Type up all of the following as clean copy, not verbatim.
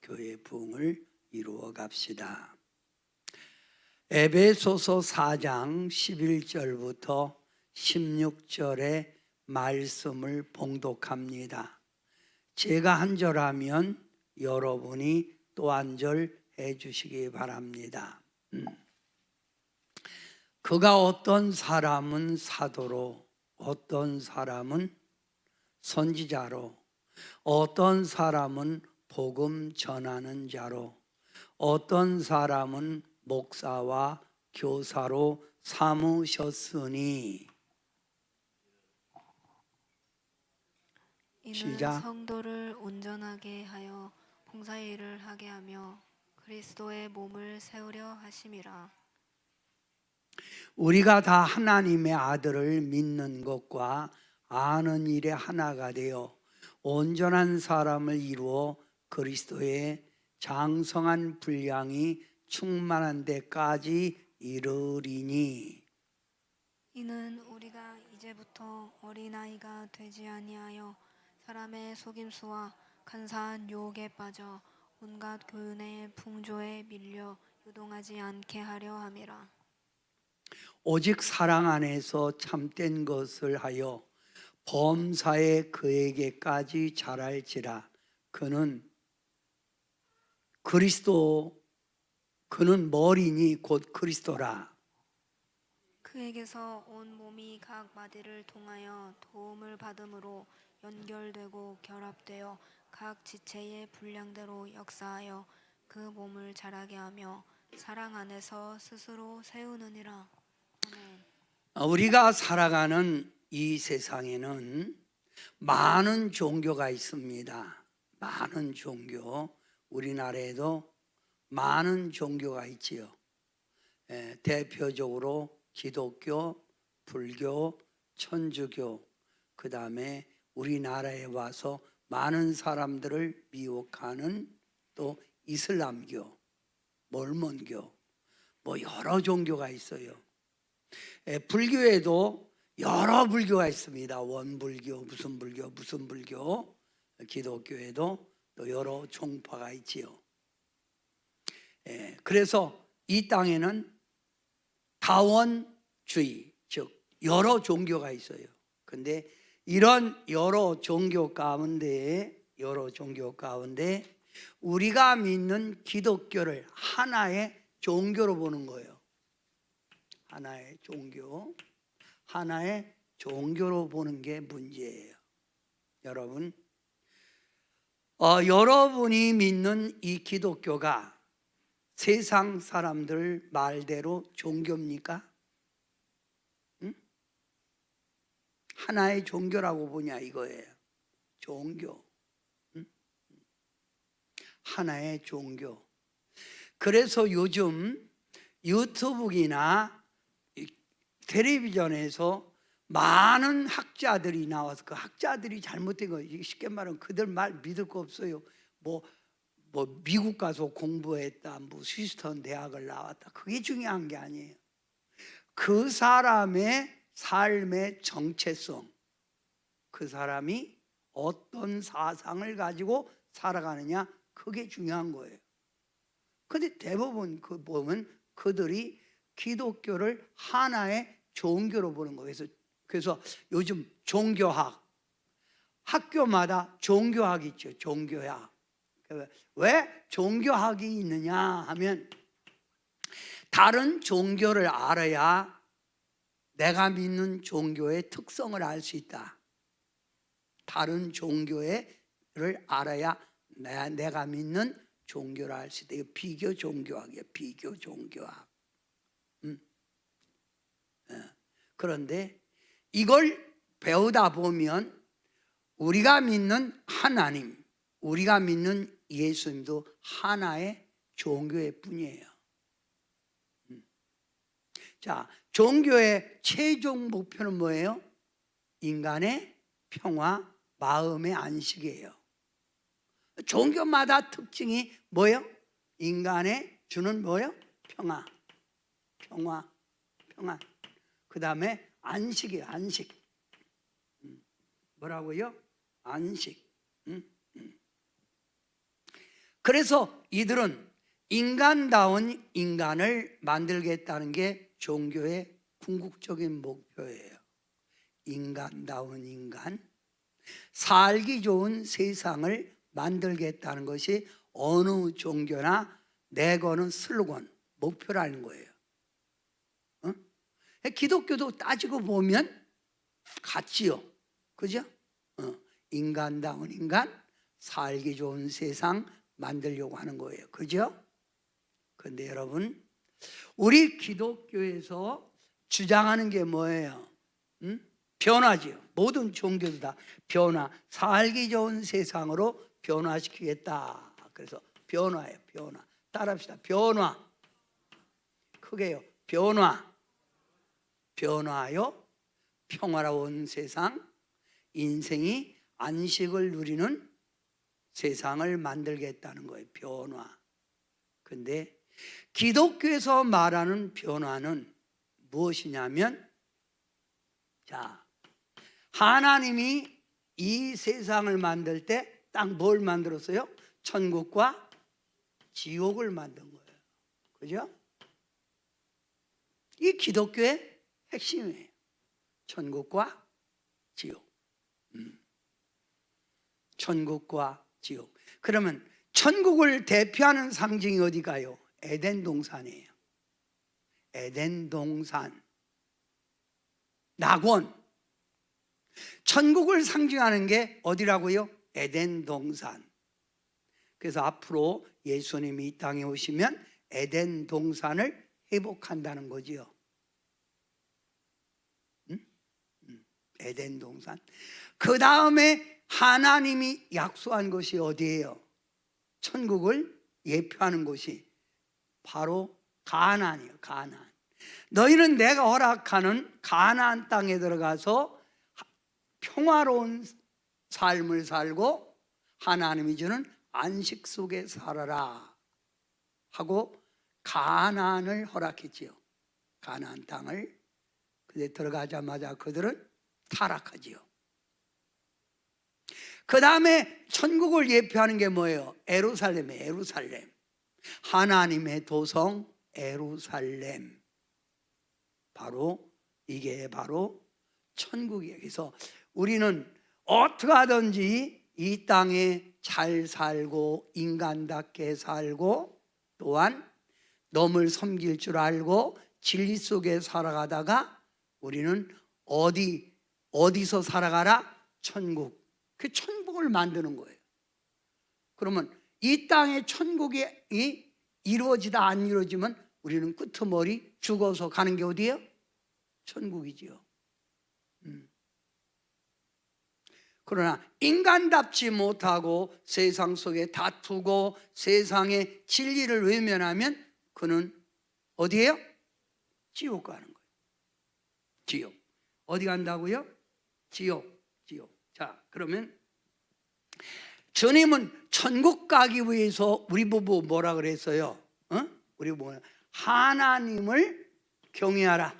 교회 부흥을 이루어 갑시다. 에베소서 4장 11절부터 16절의 말씀을 봉독합니다. 제가 한 절 하면 여러분이 또 한 절 해주시기 바랍니다. 그가 어떤 사람은 사도로, 어떤 사람은 선지자로, 어떤 사람은 복음 전하는 자로, 어떤 사람은 목사와 교사로 삼으셨으니. 이는 시작. 성도를 온전하게 하여 봉사의 일을 하게 하며 그리스도의 몸을 세우려 하심이라. 우리가 다 하나님의 아들을 믿는 것과 아는 일에 하나가 되어 온전한 사람을 이루어 그리스도의 장성한 분량이 충만한 데까지 이르리니. 이는 우리가 이제부터 어린아이가 되지 아니하여 사람의 속임수와 간사한 유혹에 빠져 온갖 교훈의 풍조에 밀려 요동하지 않게 하려 함이라. 오직 사랑 안에서 참된 것을 하여 범사에 그에게까지 자랄지라. 그는 머리니 곧 그리스도라. 그에게서 온 몸이 각 마디를 통하여 도움을 받음으로 연결되고 결합되어 각 지체의 분량대로 역사하여 그 몸을 자라게 하며 사랑 안에서 스스로 세우느니라. 아멘. 우리가 살아가는 이 세상에는 많은 종교가 있습니다. 많은 종교, 우리나라에도 많은 종교가 있지요. 대표적으로 기독교, 불교, 천주교, 그 다음에 우리나라에 와서 많은 사람들을 미혹하는 또 이슬람교, 몰몬교, 뭐 여러 종교가 있어요. 불교에도 여러 불교가 있습니다. 원불교, 무슨 불교, 기독교에도 또 여러 종파가 있지요. 그래서 이 땅에는 다원주의, 즉 여러 종교가 있어요. 근데 이런 여러 종교 가운데 우리가 믿는 기독교를 하나의 종교로 보는 거예요. 하나의 종교로 보는 게 문제예요. 여러분, 여러분이 믿는 이 기독교가 세상 사람들 말대로 종교입니까? 응? 하나의 종교라고 보냐 이거예요. 종교. 응? 하나의 종교. 그래서 요즘 유튜브나 텔레비전에서 많은 학자들이 나와서 그 학자들이 잘못된 거, 쉽게 말하면 그들 말 믿을 거 없어요. 뭐 미국 가서 공부했다, 뭐 스위스턴 대학을 나왔다, 그게 중요한 게 아니에요. 그 사람의 삶의 정체성, 그 사람이 어떤 사상을 가지고 살아가느냐, 그게 중요한 거예요. 근데 대부분 보면 그들이 기독교를 하나의 종교로 보는 거예요. 그래서 요즘 종교학, 학교마다 종교학이 있죠. 종교학. 왜 종교학이 있느냐 하면 다른 종교를 알아야 내가 믿는 종교의 특성을 알 수 있다. 다른 종교를 알아야 내가 믿는 종교를 알 수 있다. 이거 비교 종교학이에요. 비교 종교학. 그런데 이걸 배우다 보면 우리가 믿는 하나님, 우리가 믿는 예수님도 하나의 종교의 뿐이에요. 자, 종교의 최종 목표는 뭐예요? 인간의 평화, 마음의 안식이에요. 종교마다 특징이 뭐예요? 인간의 주는 뭐예요? 평화. 그 다음에 안식이에요. 안식. 뭐라고요? 안식. 그래서 이들은 인간다운 인간을 만들겠다는 게 종교의 궁극적인 목표예요. 인간다운 인간, 살기 좋은 세상을 만들겠다는 것이 어느 종교나 내거는 슬로건, 목표라는 거예요. 기독교도 따지고 보면 같지요. 그죠? 인간다운 인간, 살기 좋은 세상 만들려고 하는 거예요. 그죠? 그런데 여러분, 우리 기독교에서 주장하는 게 뭐예요? 변화지요. 모든 종교도 다 변화, 살기 좋은 세상으로 변화시키겠다. 그래서 변화예요. 변화. 따라합시다. 변화. 크게요. 변화. 변화하여 평화로운 세상, 인생이 안식을 누리는 세상을 만들겠다는 거예요. 변화. 근데 기독교에서 말하는 변화는 무엇이냐면, 자, 하나님이 이 세상을 만들 때 딱 뭘 만들었어요? 천국과 지옥을 만든 거예요. 그죠? 이 기독교의 핵심이에요. 천국과 지옥. 천국과 지옥. 그러면 천국을 대표하는 상징이 어디가요? 에덴 동산이에요. 에덴 동산. 낙원. 천국을 상징하는 게 어디라고요? 에덴 동산. 그래서 앞으로 예수님이 이 땅에 오시면 에덴 동산을 회복한다는 거지요. 에덴 동산. 그 다음에 하나님이 약속한 것이 어디예요? 천국을 예표하는 곳이 바로 가나안이에요. 가나안. 너희는 내가 허락하는 가나안 땅에 들어가서 평화로운 삶을 살고 하나님이 주는 안식 속에 살아라 하고 가나안을 허락했지요. 가나안 땅을. 근데 들어가자마자 그들은 타락하지요. 그 다음에 천국을 예표하는 게 뭐예요? 예루살렘이에요. 예루살렘. 하나님의 도성 예루살렘. 바로 이게 바로 천국이에요. 그래서 우리는 어떻게 하든지 이 땅에 잘 살고 인간답게 살고 또한 넘을 섬길 줄 알고 진리 속에 살아가다가 우리는 어디서 살아가라? 천국. 그 천국을 만드는 거예요. 그러면 이 땅에 천국이 이루어지다 안 이루어지면 우리는 끄트머리 죽어서 가는 게 어디예요? 천국이지요. 그러나 인간답지 못하고 세상 속에 다투고 세상의 진리를 외면하면 그는 어디예요? 지옥 가는 거예요. 지옥. 어디 간다고요? 지옥. 자, 그러면 주님은 천국 가기 위해서 우리 보고 뭐라 그랬어요? 우리 뭐야? 하나님을 경외하라.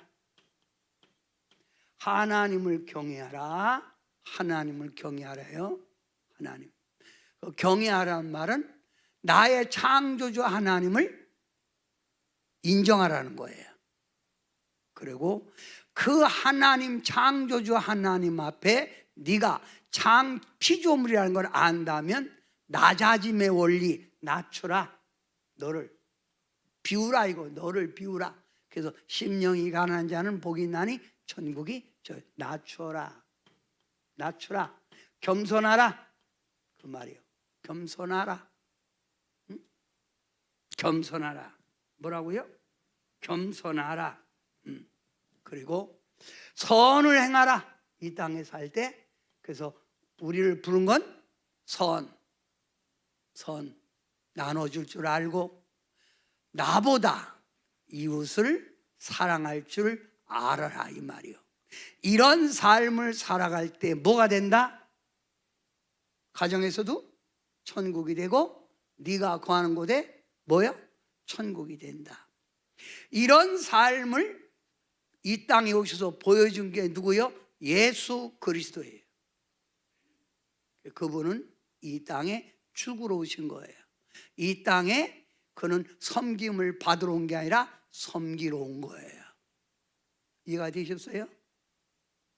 하나님을 경외하라. 하나님을 경외하래요. 하나님. 경외하라는 말은 나의 창조주 하나님을 인정하라는 거예요. 그리고 그 하나님, 창조주 하나님 앞에 네가 피조물이라는 걸 안다면 낮아짐의 원리, 낮추라. 너를 비우라. 이거 너를 비우라. 그래서 심령이 가난한 자는 복이 있나니 천국이 낮추어라. 낮추라. 겸손하라. 그 말이에요. 겸손하라. 겸손하라. 뭐라고요? 겸손하라. 그리고 선을 행하라. 이 땅에 살 때. 그래서 우리를 부른 건 선. 나눠줄 줄 알고 나보다 이웃을 사랑할 줄 알아라. 이 말이요. 이런 삶을 살아갈 때 뭐가 된다? 가정에서도 천국이 되고 네가 거하는 곳에 뭐야? 천국이 된다. 이런 삶을 이 땅에 오셔서 보여준 게 누구요? 예수 그리스도예요. 그분은 이 땅에 죽으러 오신 거예요. 이 땅에 그는 섬김을 받으러 온 게 아니라 섬기러 온 거예요. 이해가 되셨어요?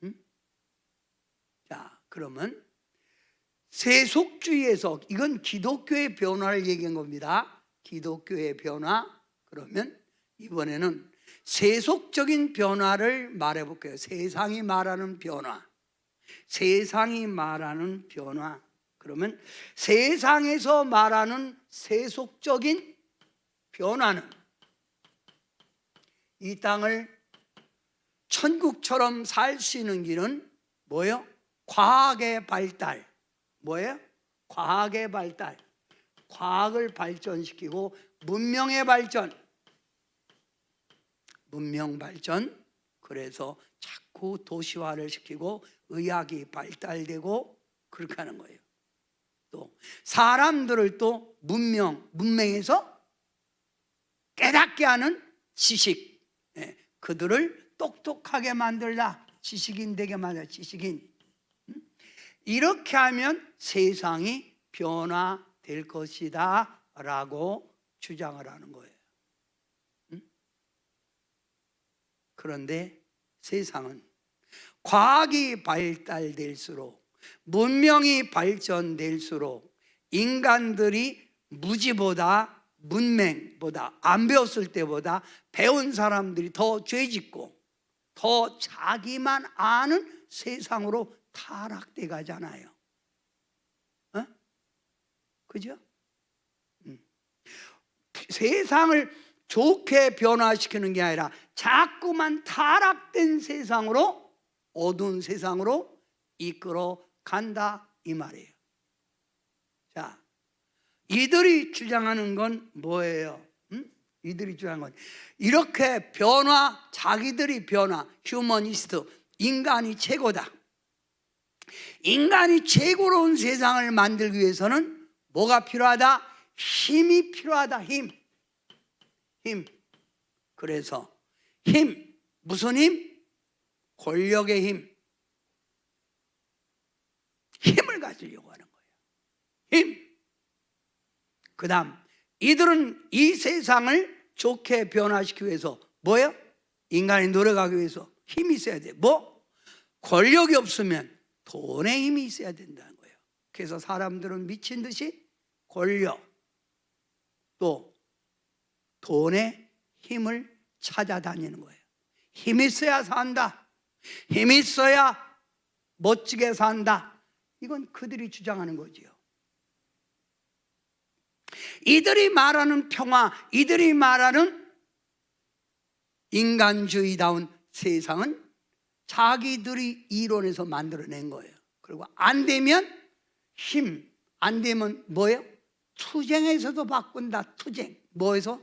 응? 자, 그러면 세속주의에서, 이건 기독교의 변화를 얘기한 겁니다. 기독교의 변화. 그러면 이번에는 세속적인 변화를 말해 볼게요. 세상이 말하는 변화. 세상이 말하는 변화. 그러면 세상에서 말하는 세속적인 변화는 이 땅을 천국처럼 살 수 있는 길은 뭐예요? 과학의 발달. 뭐예요? 과학의 발달. 과학을 발전시키고 문명의 발전. 문명 발전. 그래서 자꾸 도시화를 시키고 의학이 발달되고 그렇게 하는 거예요. 또 사람들을 또 문명에서 깨닫게 하는 지식, 그들을 똑똑하게 만들라. 지식인 되게 만들라. 지식인. 이렇게 하면 세상이 변화될 것이다 라고 주장을 하는 거예요. 그런데 세상은 과학이 발달될수록, 문명이 발전될수록 인간들이 무지보다, 문맹보다, 안 배웠을 때보다 배운 사람들이 더 죄짓고 더 자기만 아는 세상으로 타락돼 가잖아요. 그죠? 세상을 좋게 변화시키는 게 아니라 자꾸만 타락된 세상으로, 어두운 세상으로 이끌어 간다 이 말이에요. 자, 이들이 주장하는 건 뭐예요? 이들이 주장하는 건 이렇게 자기들이 휴머니스트, 인간이 최고다. 인간이 최고로운 세상을 만들기 위해서는 뭐가 필요하다? 힘이 필요하다. 힘. 그래서 무슨 힘? 권력의 힘. 힘을 가지려고 하는 거예요. 힘. 그 다음 이들은 이 세상을 좋게 변화시키기 위해서 뭐예요? 인간이 노력하기 위해서 힘이 있어야 돼. 뭐? 권력이 없으면 돈의 힘이 있어야 된다는 거예요. 그래서 사람들은 미친 듯이 권력, 또 돈의 힘을 찾아다니는 거예요. 힘이 있어야 산다. 힘이 있어야 멋지게 산다. 이건 그들이 주장하는 거지요. 이들이 말하는 평화, 이들이 말하는 인간주의다운 세상은 자기들이 이론에서 만들어낸 거예요. 그리고 안 되면 안 되면 뭐예요? 투쟁에서도 바꾼다. 투쟁. 뭐에서?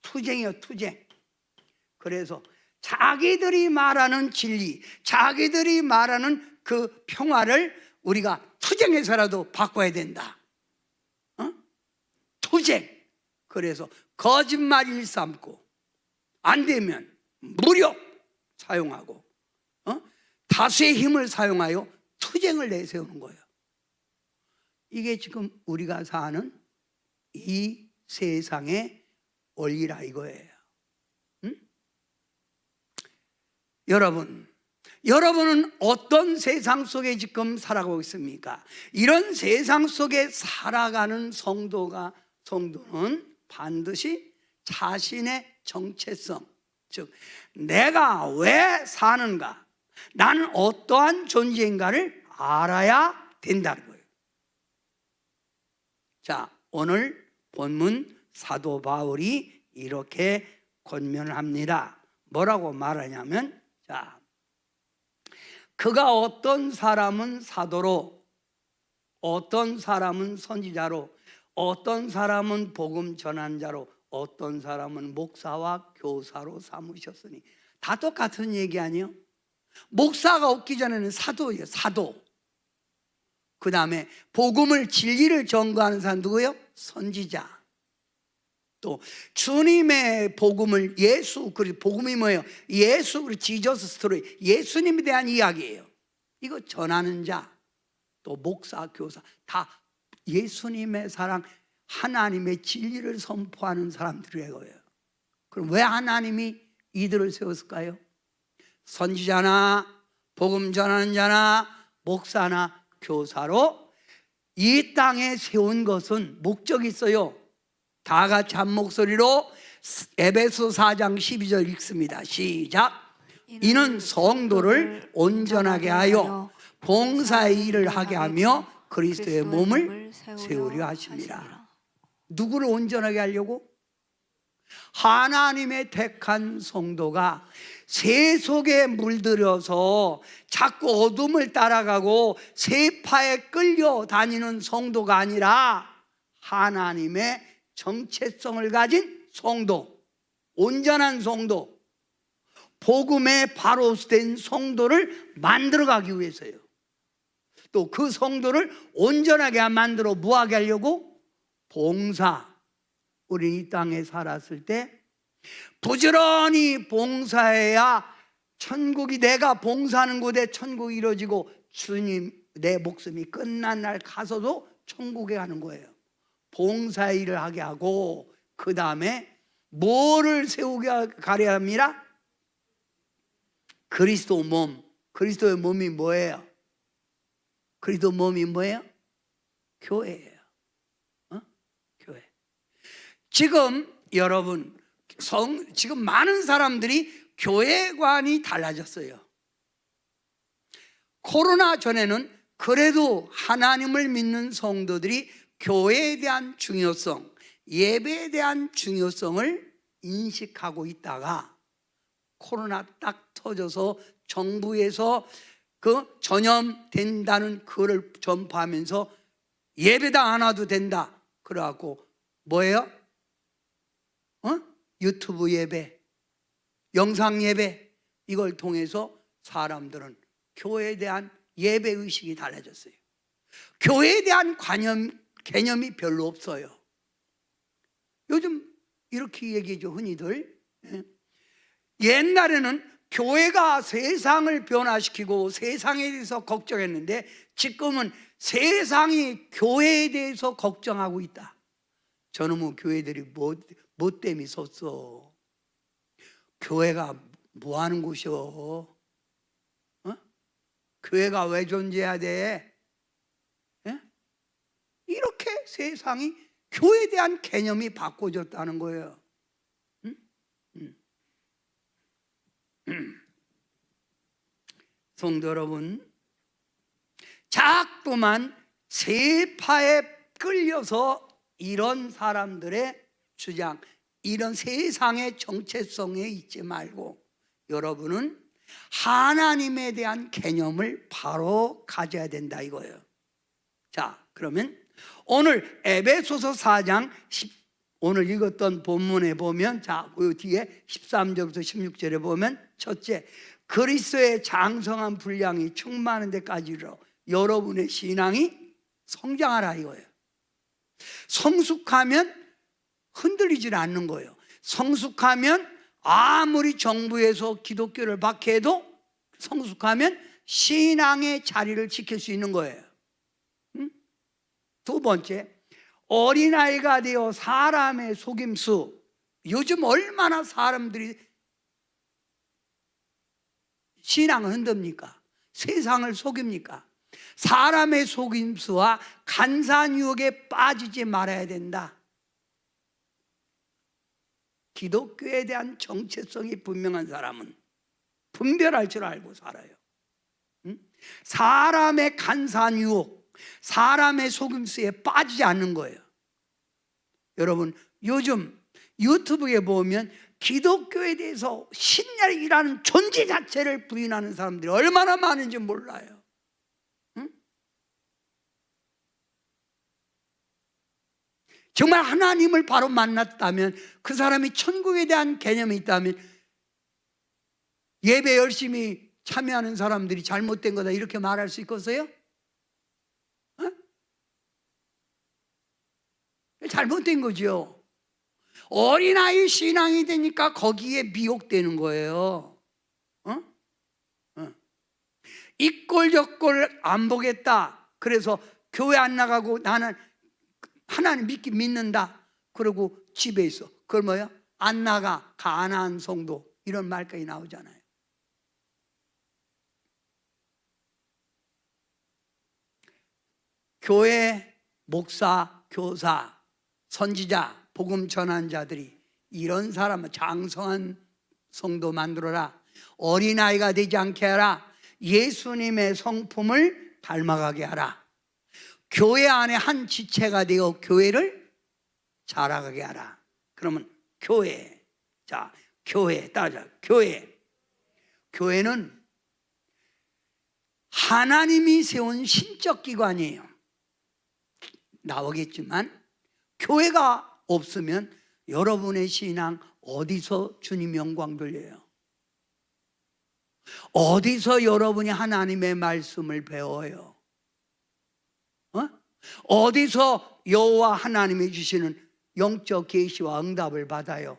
투쟁이요, 투쟁. 그래서 자기들이 말하는 진리, 자기들이 말하는 그 평화를 우리가 투쟁해서라도 바꿔야 된다. 투쟁. 그래서 거짓말 일삼고, 안 되면 무력 사용하고, 다수의 힘을 사용하여 투쟁을 내세우는 거예요. 이게 지금 우리가 사는 이 세상의 원리라 이거예요. 여러분은 어떤 세상 속에 지금 살아가고 있습니까? 이런 세상 속에 살아가는 성도는 반드시 자신의 정체성, 즉 내가 왜 사는가, 나는 어떠한 존재인가를 알아야 된다는 거예요. 자, 오늘 본문 사도 바울이 이렇게 권면을 합니다. 뭐라고 말하냐면, 자, 그가 어떤 사람은 사도로, 어떤 사람은 선지자로, 어떤 사람은 복음 전환자로, 어떤 사람은 목사와 교사로 삼으셨으니. 다 똑같은 얘기 아니에요? 목사가 없기 전에는 사도예요. 사도. 그 다음에 복음을, 진리를 전거하는 사람 누구예요? 선지자. 또 주님의 복음을, 그리고 복음이 뭐예요? 그리고 지저스 스토리, 예수님에 대한 이야기예요. 이거 전하는 자, 또 목사, 교사, 다 예수님의 사랑, 하나님의 진리를 선포하는 사람들이에요. 그럼 왜 하나님이 이들을 세웠을까요? 선지자나 복음 전하는 자나 목사나 교사로 이 땅에 세운 것은 목적이 있어요. 다 같이 한 목소리로 에베소 4장 12절 읽습니다. 시작. 이는 성도를 온전하게 하여 봉사의 일을 하게 하며 그리스도의 몸을 세우려 하십니다. 누구를 온전하게 하려고? 하나님의 택한 성도가 세속에 물들여서 자꾸 어둠을 따라가고 세파에 끌려다니는 성도가 아니라 하나님의 정체성을 가진 성도, 온전한 성도, 복음의 바로스된 성도를 만들어가기 위해서요. 또 그 성도를 온전하게 만들어 뭐하게 하려고? 봉사. 우리 이 땅에 살았을 때 부지런히 봉사해야 천국이, 내가 봉사하는 곳에 천국이 이루어지고 주님 내 목숨이 끝난 날 가서도 천국에 가는 거예요. 봉사 일을 하게 하고 그 다음에 뭐를 세우게 가려 합니다? 그리스도 몸. 그리스도의 몸이 뭐예요? 그리스도 몸이 뭐예요? 교회예요. 교회. 지금 여러분 지금 많은 사람들이 교회관이 달라졌어요. 코로나 전에는 그래도 하나님을 믿는 성도들이 교회에 대한 중요성, 예배에 대한 중요성을 인식하고 있다가 코로나 딱 터져서 정부에서 그 전염된다는 그걸 전파하면서 예배당 안 와도 된다. 그래갖고 뭐예요? 유튜브 예배, 영상 예배, 이걸 통해서 사람들은 교회에 대한 예배 의식이 달라졌어요. 교회에 대한 개념이 별로 없어요. 요즘 이렇게 얘기하죠, 흔히들. 옛날에는 교회가 세상을 변화시키고 세상에 대해서 걱정했는데 지금은 세상이 교회에 대해서 걱정하고 있다. 저놈의 교회들이 뭐 때문에 섰어? 교회가 뭐 하는 곳이요? 교회가 왜 존재해야 돼? 이렇게 세상이 교회에 대한 개념이 바꿔졌다는 거예요. 성도 여러분, 자꾸만 세파에 끌려서 이런 사람들의 주장, 이런 세상의 정체성에 있지 말고 여러분은 하나님에 대한 개념을 바로 가져야 된다 이거예요. 자, 그러면 오늘 에베소서 4장 오늘 읽었던 본문에 보면, 자, 그 뒤에 13절부터 16절에 보면, 첫째, 그리스도의 장성한 분량이 충만한 데까지로 여러분의 신앙이 성장하라 이거예요. 성숙하면 흔들리질 않는 거예요. 성숙하면 아무리 정부에서 기독교를 박해도 성숙하면 신앙의 자리를 지킬 수 있는 거예요. 두 번째, 어린아이가 되어 사람의 속임수. 요즘 얼마나 사람들이 신앙을 흔듭니까? 세상을 속입니까? 사람의 속임수와 간사한 유혹에 빠지지 말아야 된다. 기독교에 대한 정체성이 분명한 사람은 분별할 줄 알고 살아요. 사람의 간사한 유혹, 사람의 속임수에 빠지지 않는 거예요. 여러분, 요즘 유튜브에 보면 기독교에 대해서 신약이라는 존재 자체를 부인하는 사람들이 얼마나 많은지 몰라요. 정말 하나님을 바로 만났다면, 그 사람이 천국에 대한 개념이 있다면, 예배 열심히 참여하는 사람들이 잘못된 거다 이렇게 말할 수 있겠어요? 잘못된 거죠. 어린아이 신앙이 되니까 거기에 미혹되는 거예요. 이 꼴 저 꼴 안 보겠다. 그래서 교회 안 나가고 나는 하나님 믿는다. 그리고 집에 있어. 그걸 뭐야? 안 나가. 가난한 성도. 이런 말까지 나오잖아요. 교회, 목사, 교사, 선지자, 복음 전한 자들이 이런 사람을 장성한 성도 만들어라. 어린아이가 되지 않게 하라. 예수님의 성품을 닮아가게 하라. 교회 안에 한 지체가 되어 교회를 자라가게 하라. 그러면 교회. 자, 교회 따라자. 교회. 교회는 하나님이 세운 신적 기관이에요. 나오겠지만 교회가 없으면 여러분의 신앙 어디서 주님 영광 돌려요? 어디서 여러분이 하나님의 말씀을 배워요? 어디서 여호와 하나님이 주시는 영적 계시와 응답을 받아요?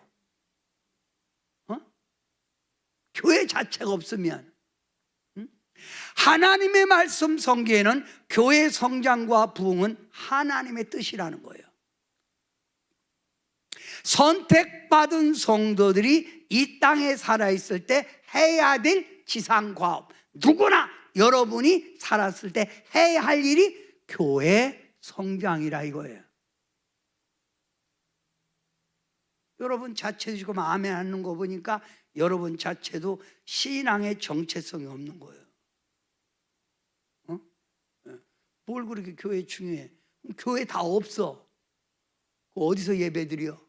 교회 자체가 없으면. 하나님의 말씀 성경에는 교회 성장과 부흥은 하나님의 뜻이라는 거예요. 선택받은 성도들이 이 땅에 살아있을 때 해야 될 지상과업, 누구나 여러분이 살았을 때 해야 할 일이 교회 성장이라 이거예요. 여러분 자체도 지금 아멘 하는 거 보니까 여러분 자체도 신앙의 정체성이 없는 거예요. 뭘 그렇게 교회 중요해? 교회 다 없어. 어디서 예배드려?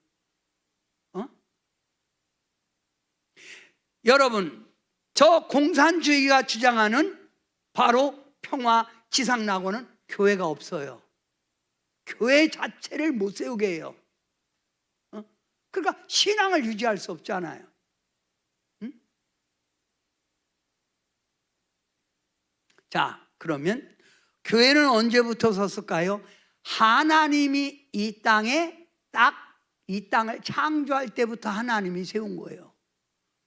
여러분, 저 공산주의가 주장하는 바로 평화 지상낙원은 교회가 없어요. 교회 자체를 못 세우게 해요. 그러니까 신앙을 유지할 수 없잖아요. 자, 그러면 교회는 언제부터 섰을까요? 하나님이 이 땅에 딱 이 땅을 창조할 때부터 하나님이 세운 거예요.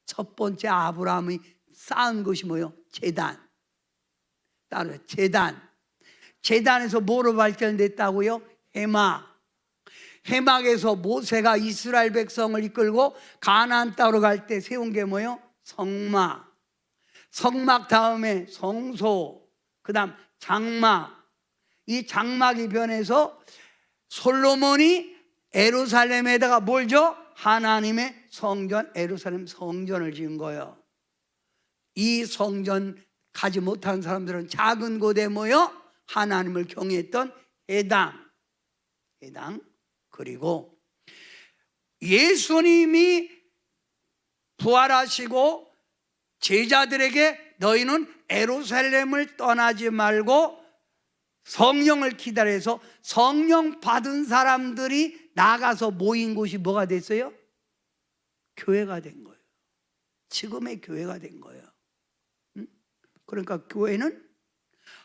첫 번째 아브라함이 쌓은 것이 뭐예요? 제단. 따로 제단. 제단에서 뭐로 발전됐다고요? 해막. 해막에서 모세가 이스라엘 백성을 이끌고 가나안 땅으로 갈 때 세운 게 뭐예요? 성막. 성막 다음에 성소, 그 다음 장막. 이 장막이 변해서 솔로몬이 예루살렘에다가 뭘 줘? 하나님의 성전, 예루살렘 성전을 지은 거예요. 이 성전 가지 못한 사람들은 작은 곳에 모여 하나님을 경외했던 회당. 그리고 예수님이 부활하시고 제자들에게 너희는 예루살렘을 떠나지 말고 성령을 기다려서 성령 받은 사람들이 나가서 모인 곳이 뭐가 됐어요? 교회가 된 거예요. 지금의 교회가 된 거예요. 그러니까 교회는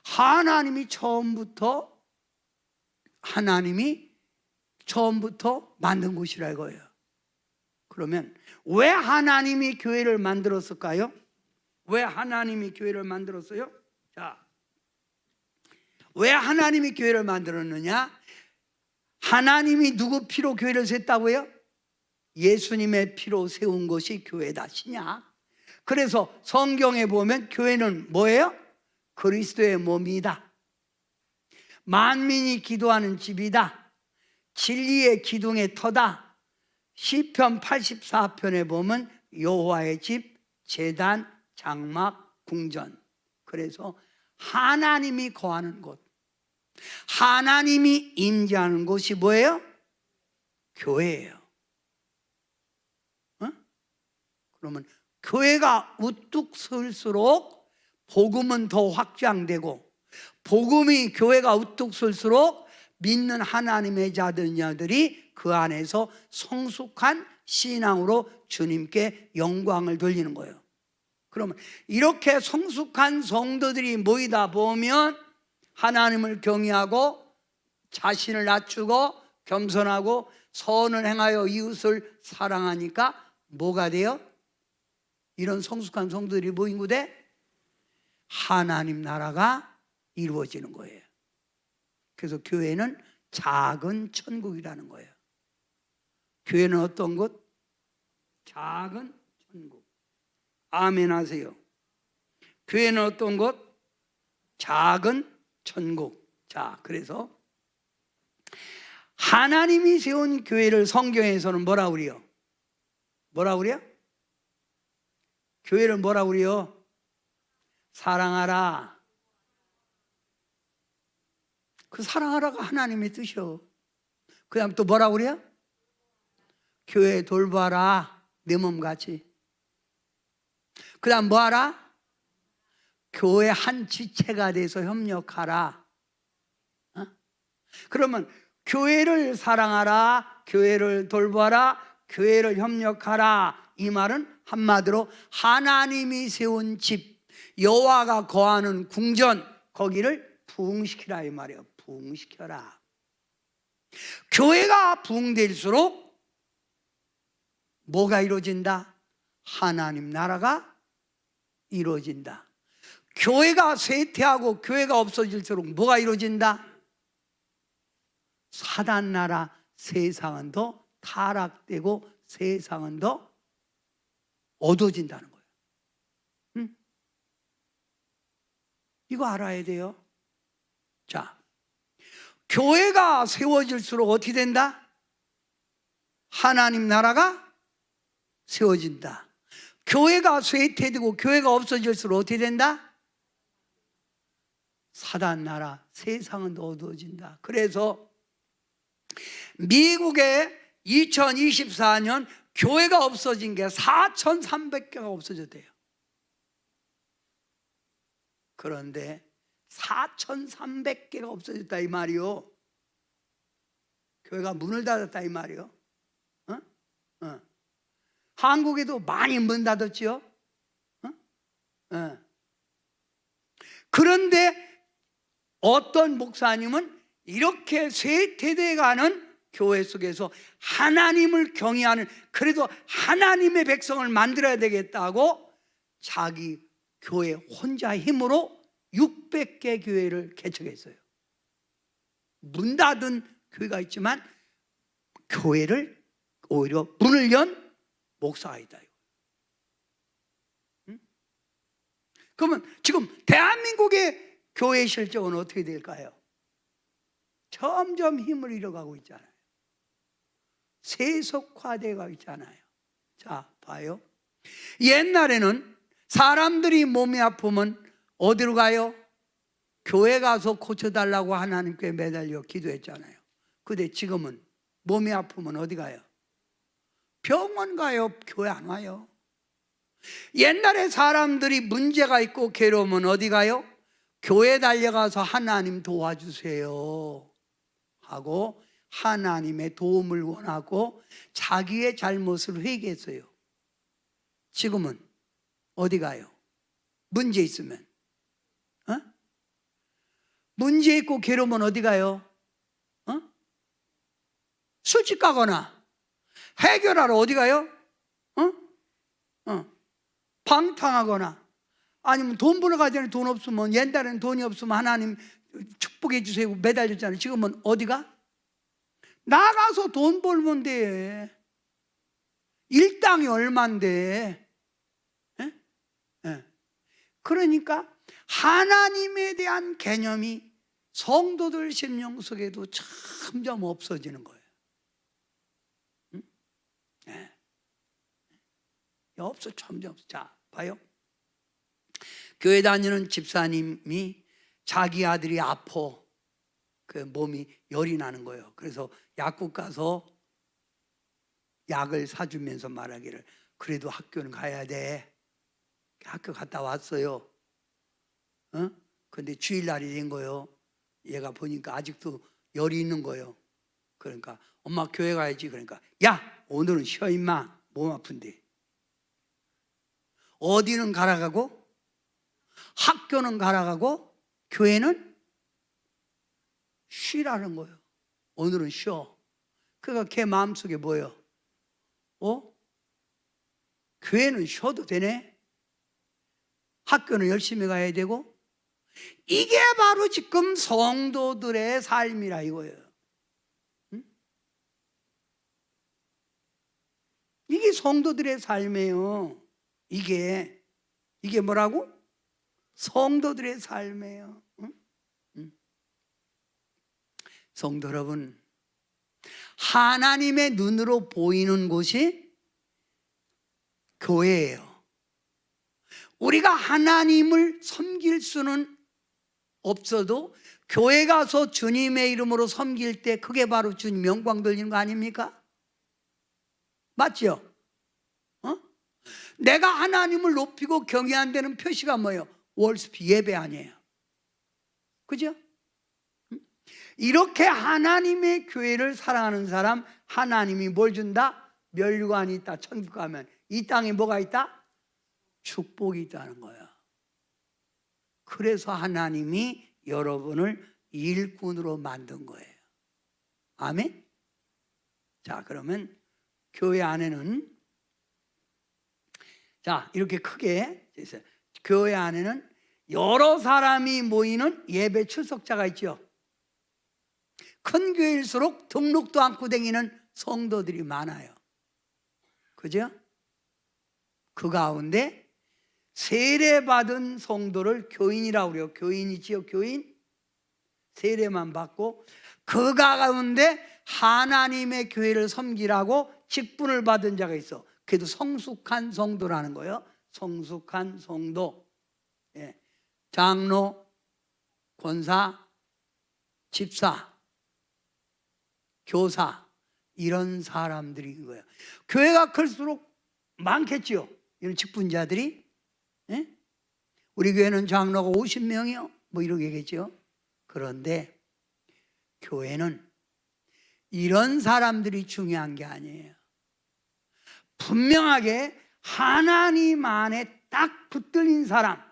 하나님이 처음부터 만든 곳이라 이거예요. 그러면 왜 하나님이 교회를 만들었을까요? 왜 하나님이 교회를 만들었어요? 자, 왜 하나님이 교회를 만들었느냐? 하나님이 누구 피로 교회를 셌다고요? 예수님의 피로 세운 것이 교회다. 신약. 그래서 성경에 보면 교회는 뭐예요? 그리스도의 몸이다. 만민이 기도하는 집이다. 진리의 기둥의 터다. 시편 84편에 보면 여호와의 집, 제단, 장막, 궁전. 그래서 하나님이 거하는 곳, 하나님이 임재하는 곳이 뭐예요? 교회예요. 그러면 교회가 우뚝 설수록 복음은 더 확장되고, 복음이 교회가 우뚝 설수록 믿는 하나님의 자들이 그 안에서 성숙한 신앙으로 주님께 영광을 돌리는 거예요. 그러면 이렇게 성숙한 성도들이 모이다 보면 하나님을 경외하고 자신을 낮추고 겸손하고 선을 행하여 이웃을 사랑하니까 뭐가 돼요? 이런 성숙한 성도들이 모인 곳에 하나님 나라가 이루어지는 거예요. 그래서 교회는 작은 천국이라는 거예요. 교회는 어떤 곳? 작은 천국. 아멘 하세요. 교회는 어떤 곳? 작은 천국. 자, 그래서 하나님이 세운 교회를 성경에서는 뭐라 그래요? 뭐라 그래요? 교회를 뭐라 그래요? 사랑하라. 그 사랑하라가 하나님의 뜻이요. 그 다음 또 뭐라 그래요? 교회 돌봐라. 내 몸같이. 그 다음 뭐 하라? 교회 한 지체가 돼서 협력하라. 그러면 교회를 사랑하라, 교회를 돌봐라, 교회를 협력하라. 이 말은 한마디로 하나님이 세운 집, 여호와가 거하는 궁전, 거기를 부흥시키라 이 말이에요. 부흥시켜라. 교회가 부흥될수록 뭐가 이루어진다? 하나님 나라가 이루어진다. 교회가 쇠퇴하고 교회가 없어질수록 뭐가 이루어진다? 사단 나라, 세상은 더 타락되고 세상은 더 어두워진다는 거예요. 이거 알아야 돼요. 자, 교회가 세워질수록 어떻게 된다? 하나님 나라가 세워진다. 교회가 쇠퇴되고 교회가 없어질수록 어떻게 된다? 사단 나라, 세상은 더 어두워진다. 그래서 미국의 2024년 교회가 없어진 게 4,300개가 없어졌대요. 그런데 4,300개가 없어졌다 이 말이요. 교회가 문을 닫았다 이 말이요. 한국에도 많이 문 닫았지요. 그런데 어떤 목사님은 이렇게 쇠퇴돼가는 교회 속에서 하나님을 경외하는, 그래도 하나님의 백성을 만들어야 되겠다고 자기 교회 혼자 힘으로 600개 교회를 개척했어요. 문 닫은 교회가 있지만 교회를 오히려 문을 연 목사가 있다. 그러면 지금 대한민국의 교회 실적은 어떻게 될까요? 점점 힘을 잃어가고 있잖아요. 세속화되고 있잖아요. 자, 봐요. 옛날에는 사람들이 몸이 아프면 어디로 가요? 교회 가서 고쳐달라고 하나님께 매달려 기도했잖아요. 근데 지금은 몸이 아프면 어디 가요? 병원 가요. 교회 안 와요. 옛날에 사람들이 문제가 있고 괴로우면 어디 가요? 교회 달려가서 하나님 도와주세요 하고 하나님의 도움을 원하고 자기의 잘못을 회개했어요. 지금은 어디 가요? 문제 있으면 문제 있고 괴로우면 어디 가요? 술집 가거나 해결하러 어디 가요? 방탕하거나 아니면 돈 벌어 가자니 돈 없으면, 옛날에는 돈이 없으면 하나님 축복해 주세요 매달렸잖아요. 지금은 어디가? 나가서 돈 벌면 돼. 일당이 얼만데. 그러니까 하나님에 대한 개념이 성도들 심령 속에도 점점 없어지는 거예요. 없어, 점점. 자, 봐요. 교회 다니는 집사님이 자기 아들이 아파. 그 몸이 열이 나는 거예요. 그래서 약국 가서 약을 사주면서 말하기를, 그래도 학교는 가야 돼. 학교 갔다 왔어요. 근데 주일날이 된 거예요. 얘가 보니까 아직도 열이 있는 거예요. 그러니까 엄마 교회 가야지. 그러니까 야, 오늘은 쉬어 임마. 몸 아픈데. 어디는 가라 가고 학교는 가라 가고 교회는 쉬라는 거예요. 오늘은 쉬어. 그러니까 걔 마음속에 뭐예요? 교회는 쉬어도 되네? 학교는 열심히 가야 되고? 이게 바로 지금 성도들의 삶이라 이거예요. 성도들의 삶이에요. 이게 뭐라고? 성도들의 삶이에요. 응? 응. 성도 여러분, 하나님의 눈으로 보이는 곳이 교회예요. 우리가 하나님을 섬길 수는 없어도 교회 가서 주님의 이름으로 섬길 때 그게 바로 주님 영광 돌리는 거 아닙니까? 맞죠? 내가 하나님을 높이고 경외한다는 표시가 뭐예요? 월스피 예배 아니에요. 그죠? 이렇게 하나님의 교회를 사랑하는 사람, 하나님이 뭘 준다? 멸류관이 있다. 천국 가면 이 땅에 뭐가 있다? 축복이 있다는 거야. 그래서 하나님이 여러분을 일꾼으로 만든 거예요. 아멘? 자, 그러면 교회 안에는, 자, 이렇게 크게 교회 안에는 여러 사람이 모이는 예배 출석자가 있죠. 큰 교회일수록 등록도 않고 다니는 성도들이 많아요. 그죠? 그 가운데 세례받은 성도를 교인이라고 그래요. 교인이지요, 교인. 세례만 받고 그 가운데 하나님의 교회를 섬기라고 직분을 받은 자가 있어. 그래도 성숙한 성도라는 거예요. 성숙한 성도. 예. 장로, 권사, 집사, 교사, 이런 사람들인 거예요. 교회가 클수록 많겠죠, 이런 직분자들이. 예? 우리 교회는 장로가 50명이요 뭐 이렇게 얘기했죠. 그런데 교회는 이런 사람들이 중요한 게 아니에요. 분명하게 하나님 안에 딱 붙들린 사람,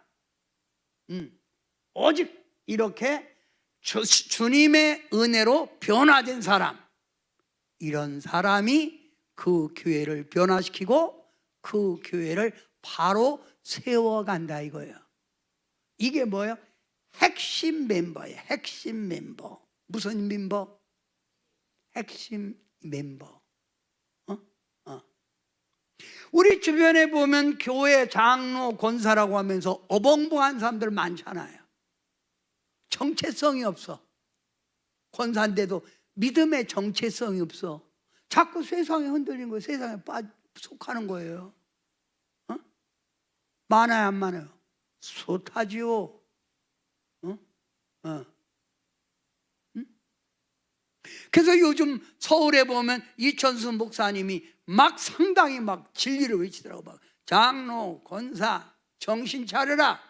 오직 이렇게 주님의 은혜로 변화된 사람, 이런 사람이 그 교회를 변화시키고 그 교회를 바로 세워간다 이거예요. 이게 뭐예요? 핵심 멤버예요. 핵심 멤버. 무슨 멤버? 핵심 멤버. 우리 주변에 보면 교회 장로, 권사라고 하면서 어벙벙한 사람들 많잖아요. 정체성이 없어. 권사인데도 믿음의 정체성이 없어. 자꾸 세상에 흔들리는 거예요. 세상에 속하는 거예요. 많아요, 안 많아요? 숱하지요. 그래서 요즘 서울에 보면 이천수 목사님이 막 상당히 막 진리를 외치더라고. 막 장로, 권사, 정신 차려라.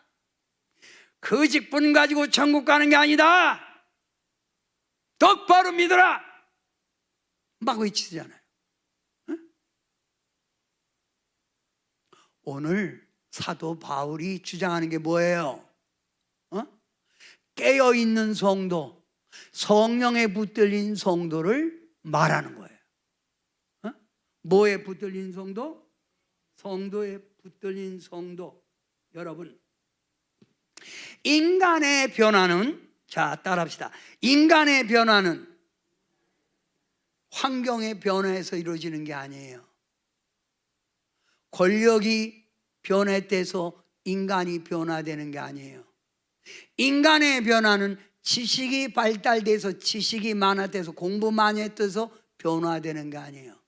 그 직분 가지고 천국 가는 게 아니다. 똑바로 믿어라. 막 외치잖아요. 오늘 사도 바울이 주장하는 게 뭐예요? 깨어있는 성도, 성령에 붙들린 성도를 말하는 거예요. 뭐에 붙들린 성도? 성도에 붙들린 성도. 여러분, 인간의 변화는, 자, 따라합시다. 인간의 변화는 환경의 변화에서 이루어지는 게 아니에요. 권력이 변화돼서 인간이 변화되는 게 아니에요. 인간의 변화는 지식이 발달돼서, 지식이 많아져서, 공부 많이 했어서 변화되는 게 아니에요.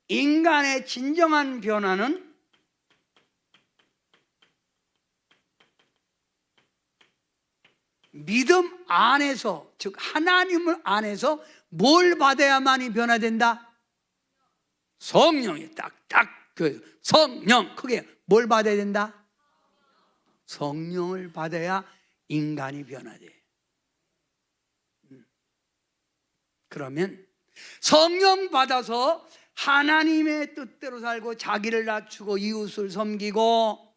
인간의 진정한 변화는 믿음 안에서, 즉 하나님을 안에서 뭘 받아야만이 변화된다? 성령이 딱딱 그 성령, 그게 뭘 받아야 된다? 성령을 받아야 인간이 변화돼. 그러면 성령 받아서 하나님의 뜻대로 살고 자기를 낮추고 이웃을 섬기고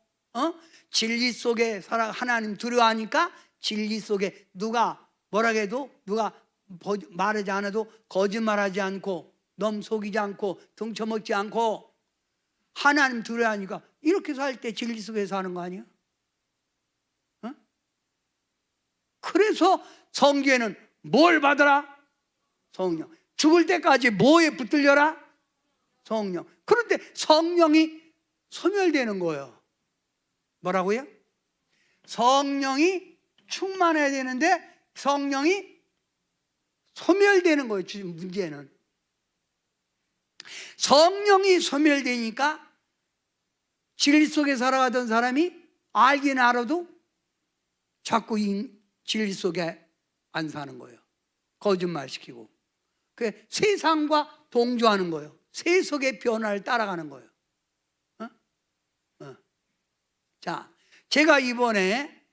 진리 속에 살아. 하나님 두려워하니까 진리 속에 누가 뭐라 해도, 누가 말하지 않아도 거짓말하지 않고 넘 속이지 않고 등쳐먹지 않고 하나님 두려워하니까 이렇게 살 때 진리 속에 사는 거 아니야? 그래서 성경에는 뭘 받아라? 성령. 죽을 때까지 뭐에 붙들려라? 성령. 그런데 그런데 성령이 소멸되는 거예요. 뭐라고요? 성령이 충만해야 되는데 성령이 소멸되는 거예요. 지금 문제는 성령이 소멸되니까 진리 속에 살아가던 사람이 알긴 알아도 자꾸 진리 속에 안 사는 거예요. 거짓말 시키고 그 세상과 동조하는 거예요. 세속의 변화를 따라가는 거예요. 자, 제가 이번에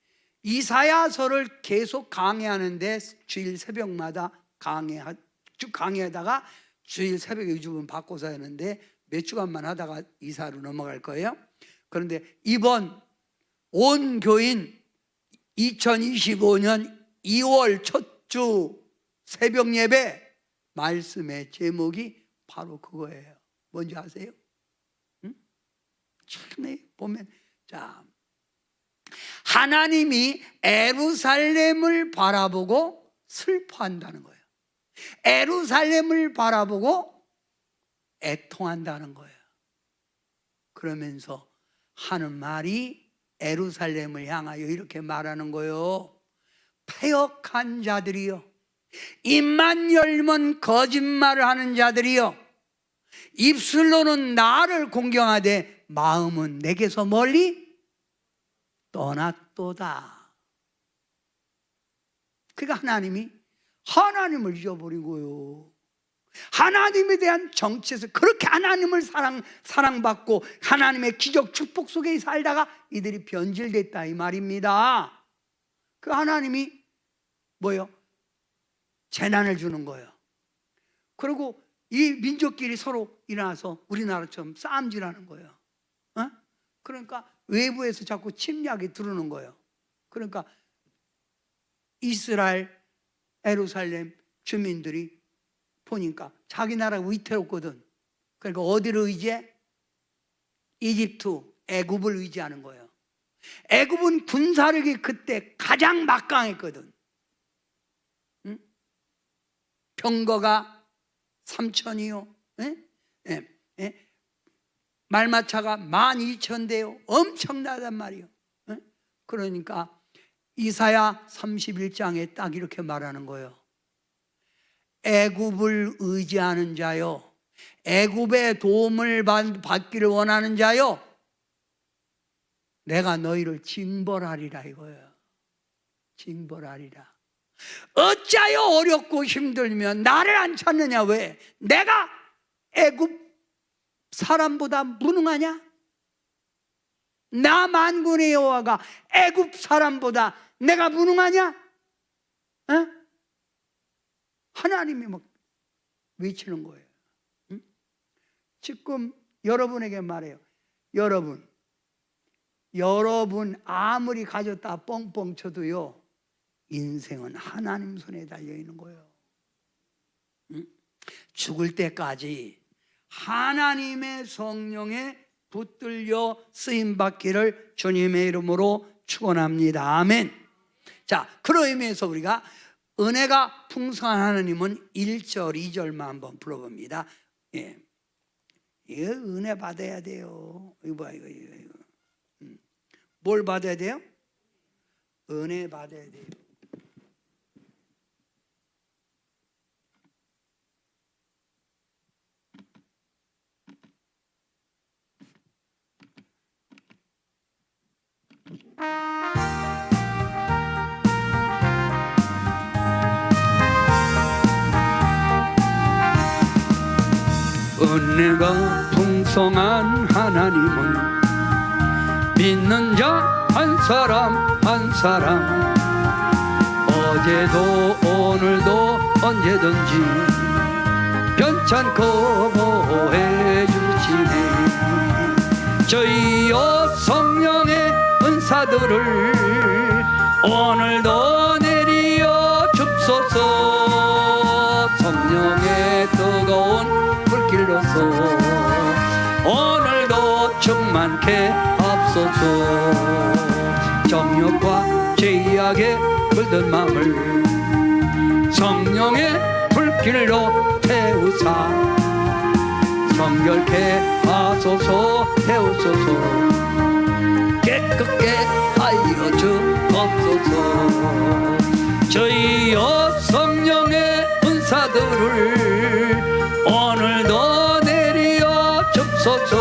이사야서를 계속 강의하는데 주일 새벽마다 강의하다가 주일 새벽에 요즘은 바꿔서 하는데 몇 주간만 하다가 이사로 넘어갈 거예요. 그런데 이번 온 교인 2025년 2월 첫 주 새벽 예배 말씀의 제목이 바로 그거예요. 뭔지 아세요? 처음에 보면 자, 하나님이 예루살렘을 바라보고 슬퍼한다는 거예요. 예루살렘을 바라보고 애통한다는 거예요. 그러면서 하는 말이 예루살렘을 향하여 이렇게 말하는 거예요. 패역한 자들이요, 입만 열면 거짓말을 하는 자들이요, 입술로는 나를 공경하되 마음은 내게서 멀리 떠났도다. 그러니까 하나님을 잊어버리고요, 하나님에 대한 정체에서 그렇게 하나님을 사랑받고 하나님의 기적 축복 속에 살다가 이들이 변질됐다 이 말입니다. 그 하나님이 뭐요? 재난을 주는 거예요. 그리고 이 민족끼리 서로 일어나서 우리나라처럼 싸움질하는 거예요. 그러니까 외부에서 자꾸 침략이 들어오는 거예요. 그러니까 이스라엘, 예루살렘 주민들이 보니까 자기 나라가 위태롭거든. 그러니까 어디를 의지해? 이집트, 애굽을 의지하는 거예요. 애굽은 군사력이 그때 가장 막강했거든. 병거가 3,000이요, 말마차가 12,000대요. 엄청나단 말이에요. 그러니까 이사야 31장에 딱 이렇게 말하는 거예요. 애굽을 의지하는 자요, 애굽의 도움을 받기를 원하는 자요, 내가 너희를 징벌하리라 이거예요. 징벌하리라. 어찌하여 어렵고 힘들면 나를 안 찾느냐? 왜? 내가 애굽 사람보다 무능하냐? 나 만군의 여호와가 애굽 사람보다 내가 무능하냐? 하나님이 막 외치는 거예요. 지금 여러분에게 말해요. 여러분 아무리 가졌다 뻥뻥 쳐도요, 인생은 하나님 손에 달려 있는 거예요. 죽을 때까지 하나님의 성령에 붙들려 쓰임 받기를 주님의 이름으로 축원합니다. 아멘. 자, 그런 의미에서 우리가 은혜가 풍성한 하나님은 1절, 2절만 한번 불러봅니다. 예. 이거 은혜 받아야 돼요. 이거. 뭘 받아야 돼요? 은혜 받아야 돼요. 은혜가 풍성한 하나님은 믿는 자 한 사람 한 사람 어제도 오늘도 언제든지 변찮고 보호해 주시네. 저희여 성령의 은사들을 오늘도 내리어 줍소서. 성령의 뜨거운 불길로서 오늘도 충만케 하옵소서. 정욕과 죄악에 물든 마음을 성령의 불길로 태우사 정결케 하소서. 태우소서. 깨끗게 하여 주옵소서. 저희여 성령의 은사들을 오늘도 내려 줍소서.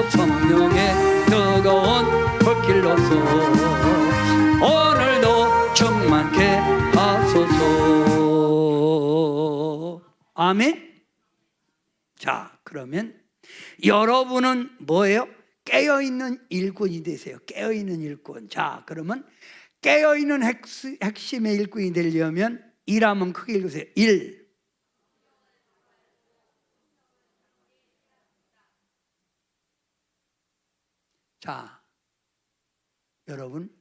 성령의 뜨거운 불길로서 오늘도 충만케 하소서. 아멘. 자, 그러면 여러분은 뭐예요? 깨어있는 일꾼이 되세요. 깨어있는 일꾼. 자, 그러면 깨어있는 핵심의 일꾼이 되려면 일하면 크게 읽으세요. 일. 자, 여러분,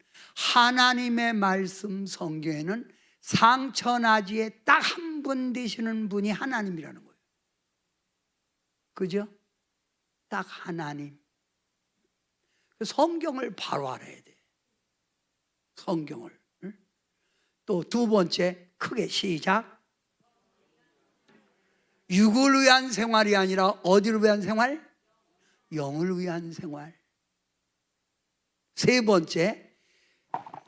하나님의 말씀 성경에는 상처나지에 딱 한 분 되시는 분이 하나님이라는 거예요. 그죠? 딱 하나님. 성경을 바로 알아야 돼. 성경을. 또 두 번째, 크게 시작. 육을 위한 생활이 아니라 어디를 위한 생활? 영을 위한 생활. 세 번째,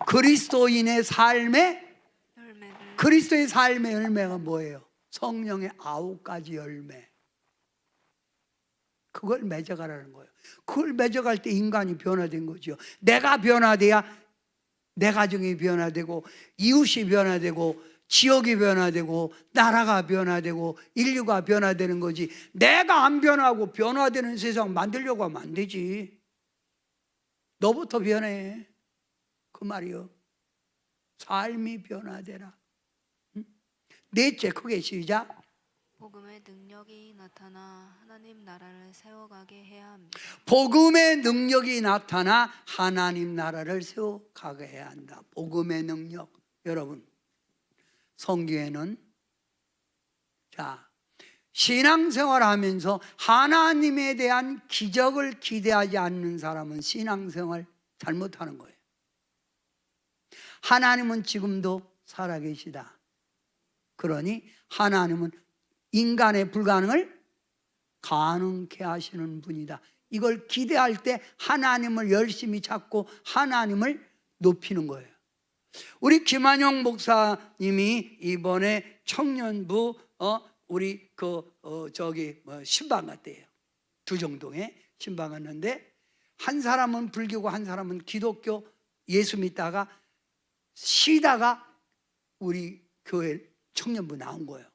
그리스도인의 삶의 그리스도의 삶의 열매가 뭐예요? 성령의 9가지 열매. 그걸 맺어가라는 거예요. 그걸 맺어갈 때 인간이 변화된 거죠. 내가 변화돼야 내 가정이 변화되고, 이웃이 변화되고, 지역이 변화되고, 나라가 변화되고, 인류가 변화되는 거지. 내가 안 변하고 변화되는 세상 만들려고 하면 안 되지. 너부터 변해. 그 말이요. 삶이 변화되라. 넷째, 크게 시작. 복음의 능력이 나타나 하나님 나라를 세워가게 해야 합니다. 복음의 능력이 나타나 하나님 나라를 세워가게 해야 한다. 복음의 능력. 여러분, 성경에는 자, 신앙생활 하면서 하나님에 대한 기적을 기대하지 않는 사람은 신앙생활 잘못하는 거예요. 하나님은 지금도 살아계시다. 그러니 하나님은 인간의 불가능을 가능케 하시는 분이다. 이걸 기대할 때 하나님을 열심히 찾고 하나님을 높이는 거예요. 우리 김한영 목사님이 이번에 청년부 우리 신방 갔대요. 두정동에 신방 갔는데 한 사람은 불교고 한 사람은 기독교 예수 믿다가 쉬다가 우리 교회 청년부 나온 거예요.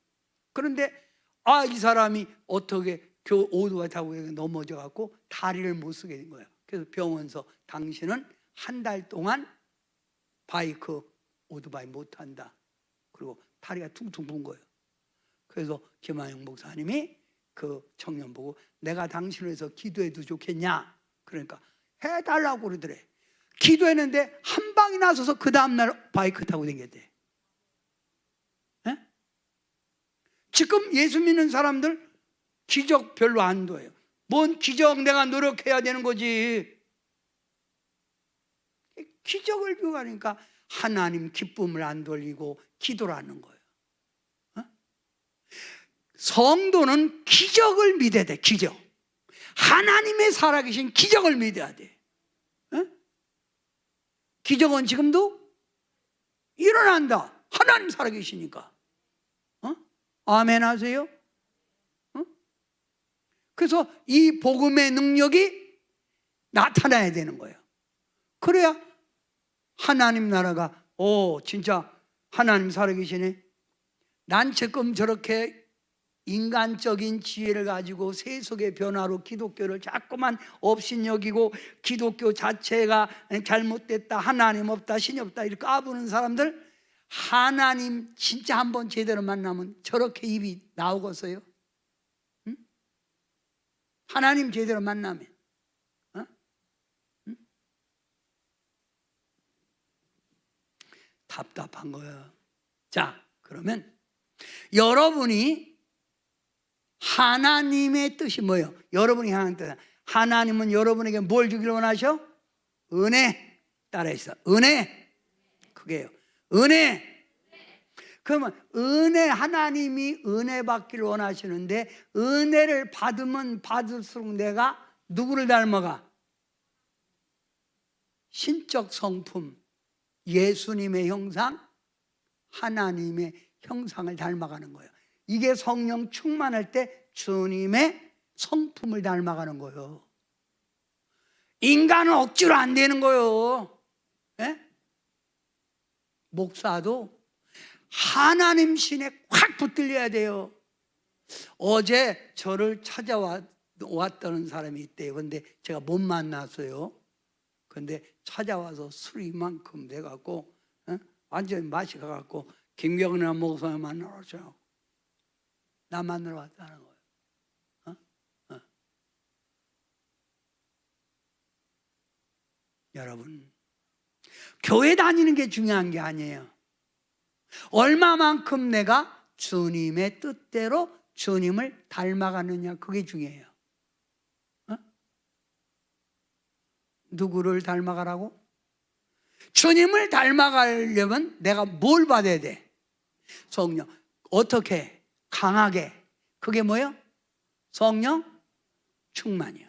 그런데 이 사람이 어떻게 오토바이 타고 넘어져 갖고 다리를 못 쓰게 된 거예요. 그래서 병원서 당신은 한 달 동안 바이크 오토바이 못 탄다. 그리고 다리가 퉁퉁 분 거예요. 그래서 김한영 목사님이 그 청년 보고 내가 당신을 위해서 기도해도 좋겠냐? 그러니까 해달라고 그러더래. 기도했는데 한 방이 나서서 그 다음날 바이크 타고 다녔대. 지금 예수 믿는 사람들 기적 별로 안 도와요. 뭔 기적, 내가 노력해야 되는 거지. 기적을 비유하니까 하나님 기쁨을 안 돌리고 기도를 하는 거예요. 성도는 기적을 믿어야 돼. 기적. 하나님의 살아계신 기적을 믿어야 돼. 기적은 지금도 일어난다. 하나님 살아계시니까. 아멘 하세요? 그래서 이 복음의 능력이 나타나야 되는 거예요. 그래야 하나님 나라가 진짜 하나님 살아계시네. 난 지금 저렇게 인간적인 지혜를 가지고 세속의 변화로 기독교를 자꾸만 업신여기고 기독교 자체가 잘못됐다, 하나님 없다, 신이 없다 이렇게 까부는 사람들, 하나님 진짜 한번 제대로 만나면 저렇게 입이 나오겠어요? 응? 하나님 제대로 만나면 응? 답답한 거예요. 자, 그러면 여러분이 하나님의 뜻이 뭐예요? 여러분이 향한 뜻. 하나님은 여러분에게 뭘 주기를 원하셔? 은혜. 따라해서 은혜. 그게요. 은혜. 그러면 하나님이 은혜 받기를 원하시는데 은혜를 받으면 받을수록 내가 누구를 닮아가? 신적 성품, 예수님의 형상, 하나님의 형상을 닮아가는 거예요. 이게 성령 충만할 때 주님의 성품을 닮아가는 거예요. 인간은 억지로 안 되는 거예요. 예? 목사도 하나님 신에 확 붙들려야 돼요. 어제 저를 찾아왔던 사람이 있대요. 근데 제가 못 만났어요. 근데 찾아와서 술이 이만큼 돼갖고 완전히 맛이 가갖고 김경래 목사님 만나러 왔죠. 나 만나러 왔다는 거예요. 여러분, 교회 다니는 게 중요한 게 아니에요. 얼마만큼 내가 주님의 뜻대로 주님을 닮아가느냐, 그게 중요해요. 누구를 닮아가라고? 주님을 닮아가려면 내가 뭘 받아야 돼? 성령. 어떻게? 강하게. 그게 뭐예요? 성령 충만이요.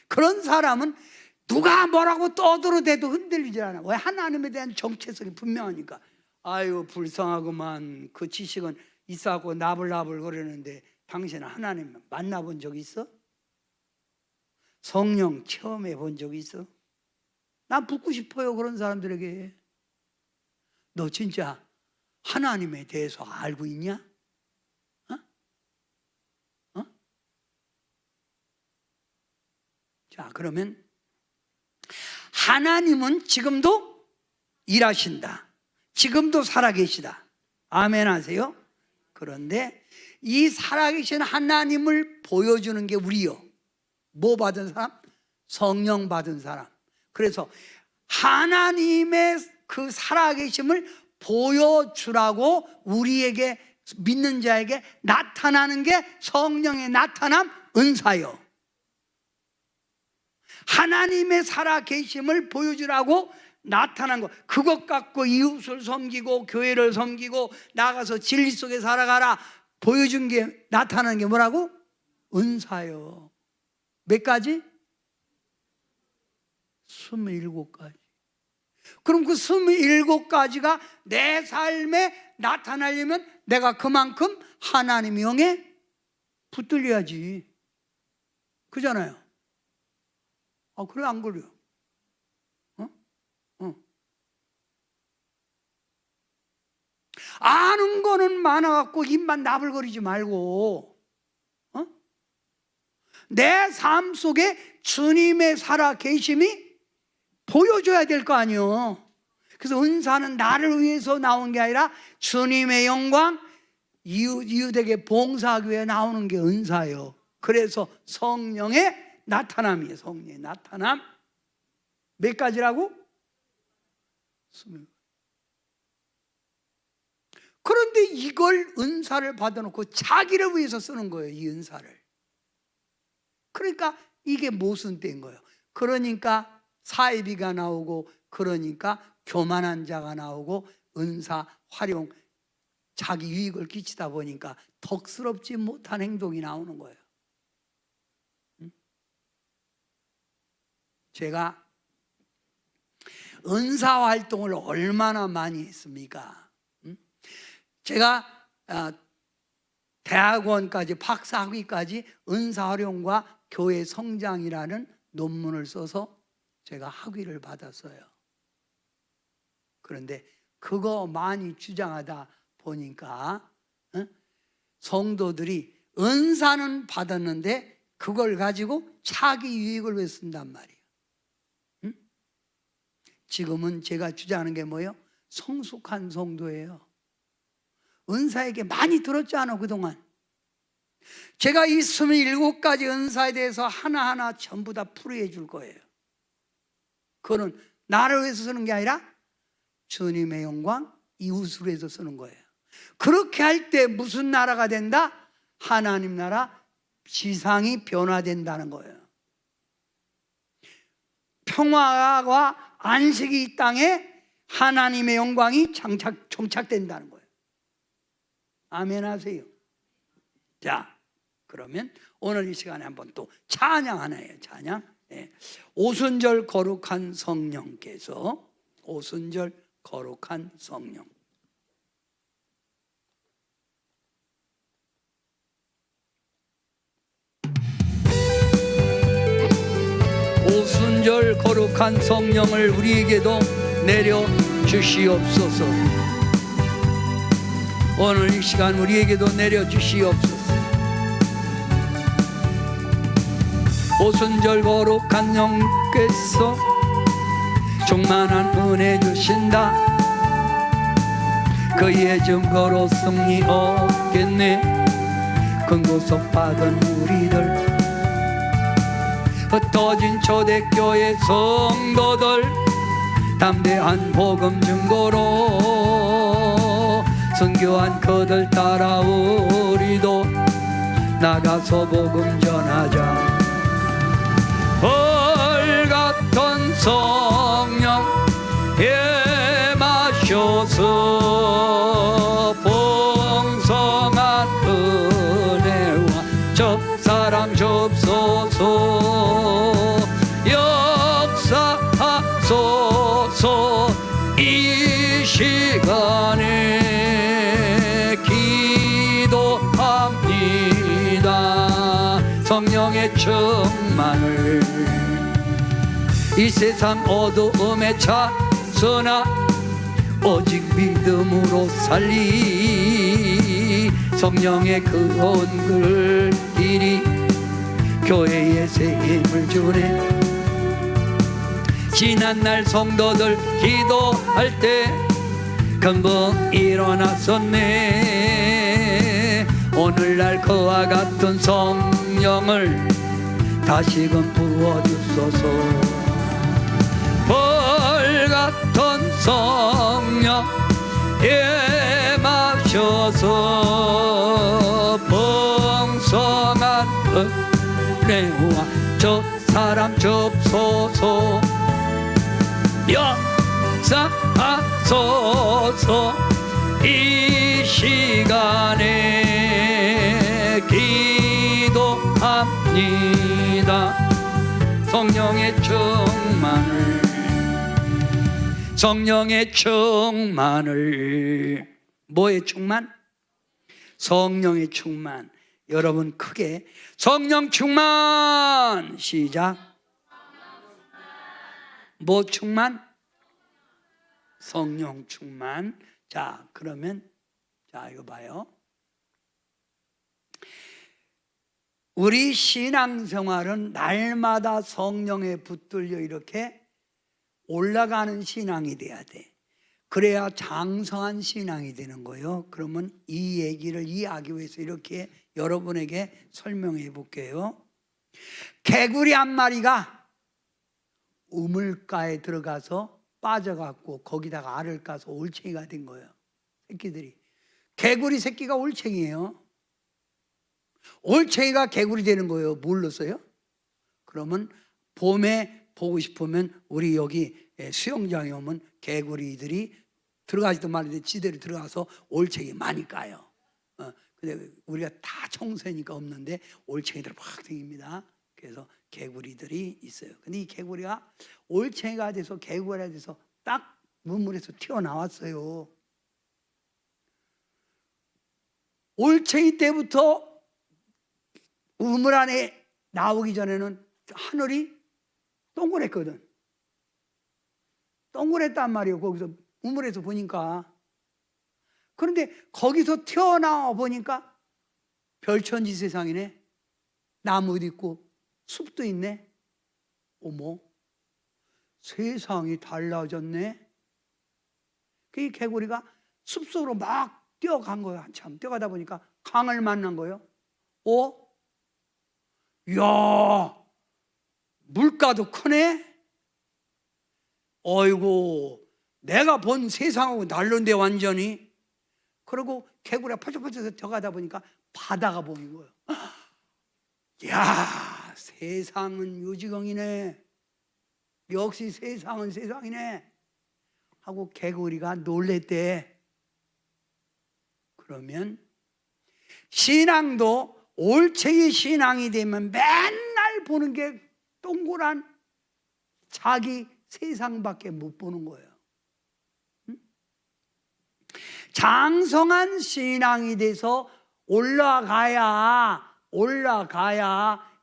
그런 사람은 누가 뭐라고 떠들어대도 흔들리지 않아. 왜? 하나님에 대한 정체성이 분명하니까. 아유, 불쌍하구만. 그 지식은 있어갖고 나불나불 거리는데 당신은 하나님 만나본 적 있어? 성령 체험해 본 적 있어? 난 붙고 싶어요, 그런 사람들에게. 너 진짜 하나님에 대해서 알고 있냐? 자, 그러면 하나님은 지금도 일하신다. 지금도 살아계시다. 아멘 하세요? 그런데 이 살아계신 하나님을 보여주는 게 우리요. 뭐 받은 사람? 성령 받은 사람. 그래서 하나님의 그 살아계심을 보여주라고 우리에게, 믿는 자에게 나타나는 게 성령의 나타남, 은사요. 하나님의 살아계심을 보여주라고 나타난 거, 그것 갖고 이웃을 섬기고 교회를 섬기고 나가서 진리 속에 살아가라 보여준 게, 나타나는 게 뭐라고? 은사요. 몇 가지? 27가지. 그럼 그 27가지가 내 삶에 나타나려면 내가 그만큼 하나님의 영에 붙들려야지. 그잖아요. 그래, 안 그래요? 아는 거는 많아갖고 입만 나불거리지 말고, 내 삶 속에 주님의 살아계심이 보여줘야 될 거 아니에요. 그래서 은사는 나를 위해서 나온 게 아니라 주님의 영광, 이웃에게 봉사하기 위해 나오는 게 은사예요. 그래서 성령의 나타남이에요. 성령의 나타남. 몇 가지라고? 20. 그런데 이걸 은사를 받아놓고 자기를 위해서 쓰는 거예요. 이 은사를. 그러니까 이게 모순된 거예요. 그러니까 사이비가 나오고, 그러니까 교만한 자가 나오고, 은사 활용, 자기 유익을 끼치다 보니까 덕스럽지 못한 행동이 나오는 거예요. 제가 은사 활동을 얼마나 많이 했습니까? 제가 대학원까지, 박사학위까지 은사 활용과 교회 성장이라는 논문을 써서 제가 학위를 받았어요. 그런데 그거 많이 주장하다 보니까 성도들이 은사는 받았는데 그걸 가지고 자기 유익을 위해 쓴단 말이에요. 지금은 제가 주장하는 게 뭐예요? 성숙한 성도예요. 은사에게 많이 들었잖아, 그동안. 제가 이 27가지 은사에 대해서 하나하나 전부 다 풀이해 줄 거예요. 그거는 나를 위해서 쓰는 게 아니라 주님의 영광, 이웃을 위해서 쓰는 거예요. 그렇게 할 때 무슨 나라가 된다? 하나님 나라, 지상이 변화된다는 거예요. 평화와 안식이 이 땅에 하나님의 영광이 정착된다는 거예요. 아멘 하세요. 자, 그러면 오늘 이 시간에 한번 또 찬양 하나예요. 찬양. 네. 오순절 거룩한 성령께서, 오순절 거룩한 성령. 오순절 거룩한 성령을 우리에게도 내려 주시옵소서. 오늘 이 시간 우리에게도 내려 주시옵소서. 오순절 거룩한 영께서 충만한 은혜 주신다. 그의 증거로 승리 얻겠네. 큰 구속 받은 우리들, 흩어진 초대교회 성도들, 담대한 복음 증거로 순교한 그들 따라 우리도 나가서 복음 전하자. 벌같은 성령 임하셔서 풍성한 은혜와 접사랑 접소서 역사하소서. 이 시간에 기도합니다. 성령의 충만을 이 세상 어두움에 찼으나 오직 믿음으로 살리. 성령의 그 온글길이 교회에 새 힘을 주네. 지난날 성도들 기도할 때 금방 일어났었네. 오늘날 그와 같은 성령을 다시금 부어주소서. 벌같은 성령 임하셔서 풍성한 은혜와 저 사람 접소서 역사하소서. 이 시간에 기도합니다. 성령의 충만을, 성령의 충만을. 뭐의 충만? 성령의 충만. 여러분 크게 성령 충만. 시작. 뭐 충만? 성령 충만. 자, 그러면 자, 이거 봐요. 우리 신앙생활은 날마다 성령에 붙들려 이렇게 올라가는 신앙이 돼야 돼. 그래야 장성한 신앙이 되는 거예요. 그러면 이 얘기를 이해하기 위해서 이렇게 여러분에게 설명해 볼게요. 개구리 한 마리가 우물가에 들어가서 빠져갖고 거기다가 알을 까서 올챙이가 된 거예요. 새끼들이. 개구리 새끼가 올챙이에요. 올챙이가 개구리 되는 거예요. 몰랐어요? 그러면 봄에 보고 싶으면 우리 여기 수영장에 오면 개구리들이 들어가지도 말는데 지대로 들어가서 올챙이 많이 까요. 근데 우리가 다 청소니까 없는데 올챙이들 막 다닙니다. 그래서 개구리들이 있어요. 근데 이 개구리가 올챙이가 돼서 개구리가 돼서 딱 문물에서 튀어나왔어요. 올챙이 때부터 우물 안에 나오기 전에는 하늘이 동그랬거든. 동그랬단 말이에요. 거기서 우물에서 보니까. 그런데 거기서 튀어나와 보니까 별천지 세상이네. 나무도 있고 숲도 있네. 어머, 세상이 달라졌네. 그 개구리가 숲속으로 막 뛰어간 거예요. 한참 뛰어가다 보니까 강을 만난 거예요. 이야, 물가도 크네. 어이구, 내가 본 세상하고 다른데 완전히. 그리고 개구리가 퍼져퍼져서 들어가다 보니까 바다가 보인 거예요. 야, 세상은 유지경이네. 역시 세상은 세상이네. 하고 개구리가 놀랬대. 그러면 신앙도 올챙이 신앙이 되면 맨날 보는 게 동그란 자기 세상밖에 못 보는 거예요. 장성한 신앙이 돼서 올라가야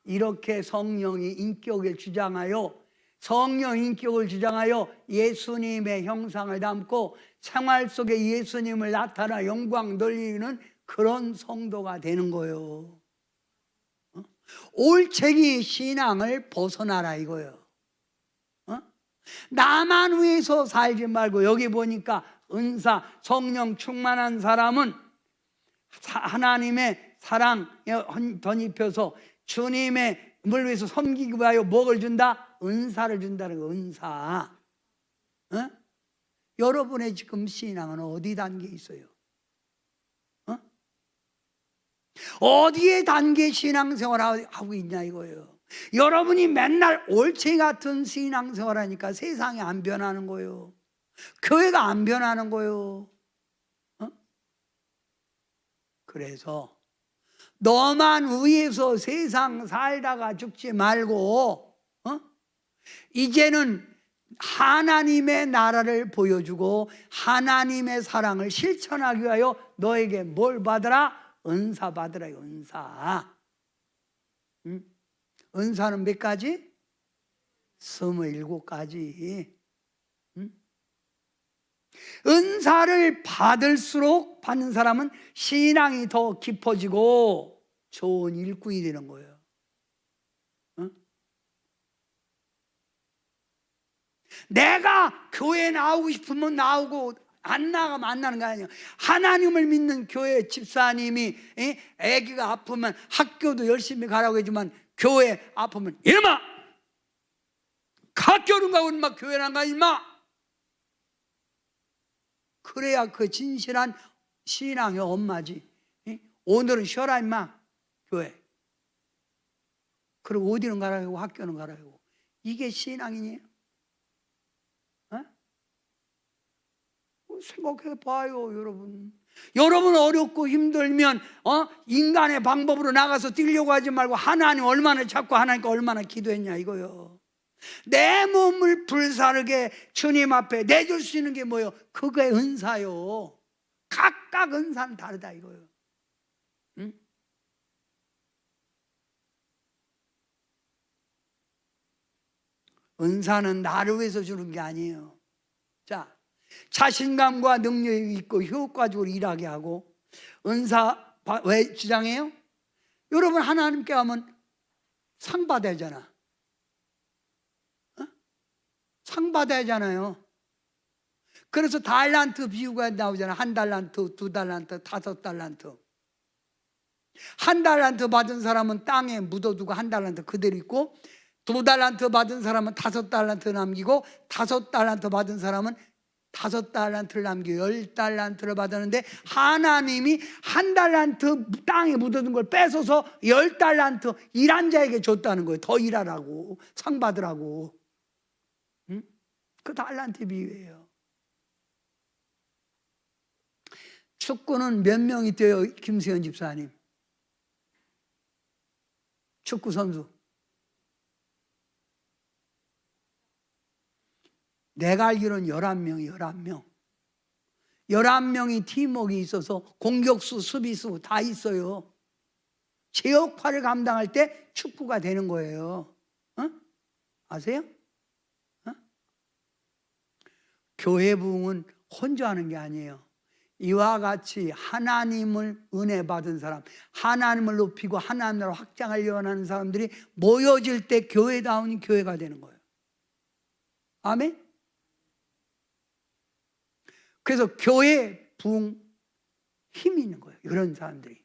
이렇게 성령이 인격을 주장하여, 성령 인격을 주장하여 예수님의 형상을 담고 생활 속에 예수님을 나타나 영광 돌리는 그런 성도가 되는 거예요. 올챙이 신앙을 벗어나라 이거예요. 나만 위해서 살지 말고, 여기 보니까 은사, 성령 충만한 사람은 하나님의 사랑에 덧입혀서 주님의 을 위해서 섬기기 위하여 무엇을 준다? 은사를 준다는 거. 은사. 여러분의 지금 신앙은 어디 단계에 있어요? 어디에 단계 신앙생활 하고 있냐 이거예요. 여러분이 맨날 올챙이 같은 신앙생활 하니까 세상이 안 변하는 거예요. 교회가 안 변하는 거예요. 그래서 너만 위해서 세상 살다가 죽지 말고 이제는 하나님의 나라를 보여주고 하나님의 사랑을 실천하기 위하여 너에게 뭘 받으라? 은사 받으라. 은사. 은사는 몇 가지? 27가지. 은사를 받을수록 받는 사람은 신앙이 더 깊어지고 좋은 일꾼이 되는 거예요. 내가 교회 나오고 싶으면 나오고 안 나가면 안 나는 거 아니에요. 하나님을 믿는 교회 집사님이 아기가 아프면 학교도 열심히 가라고 하지만 교회 아프면 이놈아 학교는 가고 인마 교회는 안 가 인마. 그래야 그 진실한 신앙의 엄마지. 오늘은 쉬어라 인마 교회. 그리고 어디는 가라고 학교는 가라고. 이게 신앙이니? 생각해 봐요 여러분. 여러분 어렵고 힘들면 인간의 방법으로 나가서 뛰려고 하지 말고 하나님 얼마나 찾고 하나님께 얼마나 기도했냐 이거요. 내 몸을 불사르게 주님 앞에 내줄 수 있는 게 뭐예요? 그게 은사요. 각각 은사는 다르다 이거요. 응? 은사는 나를 위해서 주는 게 아니에요. 자, 자신감과 능력이 있고 효과적으로 일하게 하고. 은사 왜 주장해요? 여러분 하나님께 하면 상 받아야 하잖아. 상 받아야 하잖아요. 그래서 달란트 비유가 나오잖아. 1달란트, 2달란트, 5달란트. 1달란트 받은 사람은 땅에 묻어두고 1달란트 그대로 있고, 2달란트 받은 사람은 5달란트 남기고, 5달란트 받은 사람은 5달란트를 남기고 10달란트를 받았는데, 하나님이 1달란트 땅에 묻어둔 걸 뺏어서 10달란트 일한 자에게 줬다는 거예요. 더 일하라고, 상 받으라고. 그 달란트 비유예요. 축구는 몇 명이 뛰어요? 김수현 집사님 축구 선수. 내가 알기로는 11명이 11명이 팀워크가 있어서 공격수, 수비수 다 있어요. 제 역할을 감당할 때 축구가 되는 거예요. 아세요? 교회 부흥은 혼자 하는 게 아니에요. 이와 같이 하나님을 은혜 받은 사람, 하나님을 높이고 하나님을 확장하려고 하는 사람들이 모여질 때 교회다운 교회가 되는 거예요. 아멘? 그래서 교회 부흥 힘이 있는 거예요. 이런 사람들이.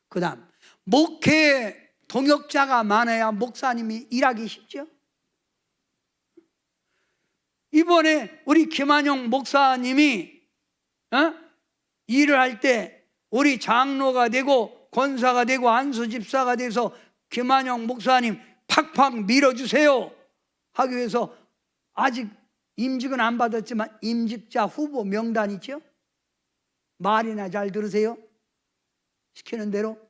그 다음 목회 동역자가 많아야 목사님이 일하기 쉽죠. 이번에 우리 김한영 목사님이 일을 할 때 우리 장로가 되고 권사가 되고 안수 집사가 돼서 김한영 목사님 팍팍 밀어주세요 하기 위해서 아직 임직은 안 받았지만 임직자 후보 명단 있죠? 말이나 잘 들으세요. 시키는 대로.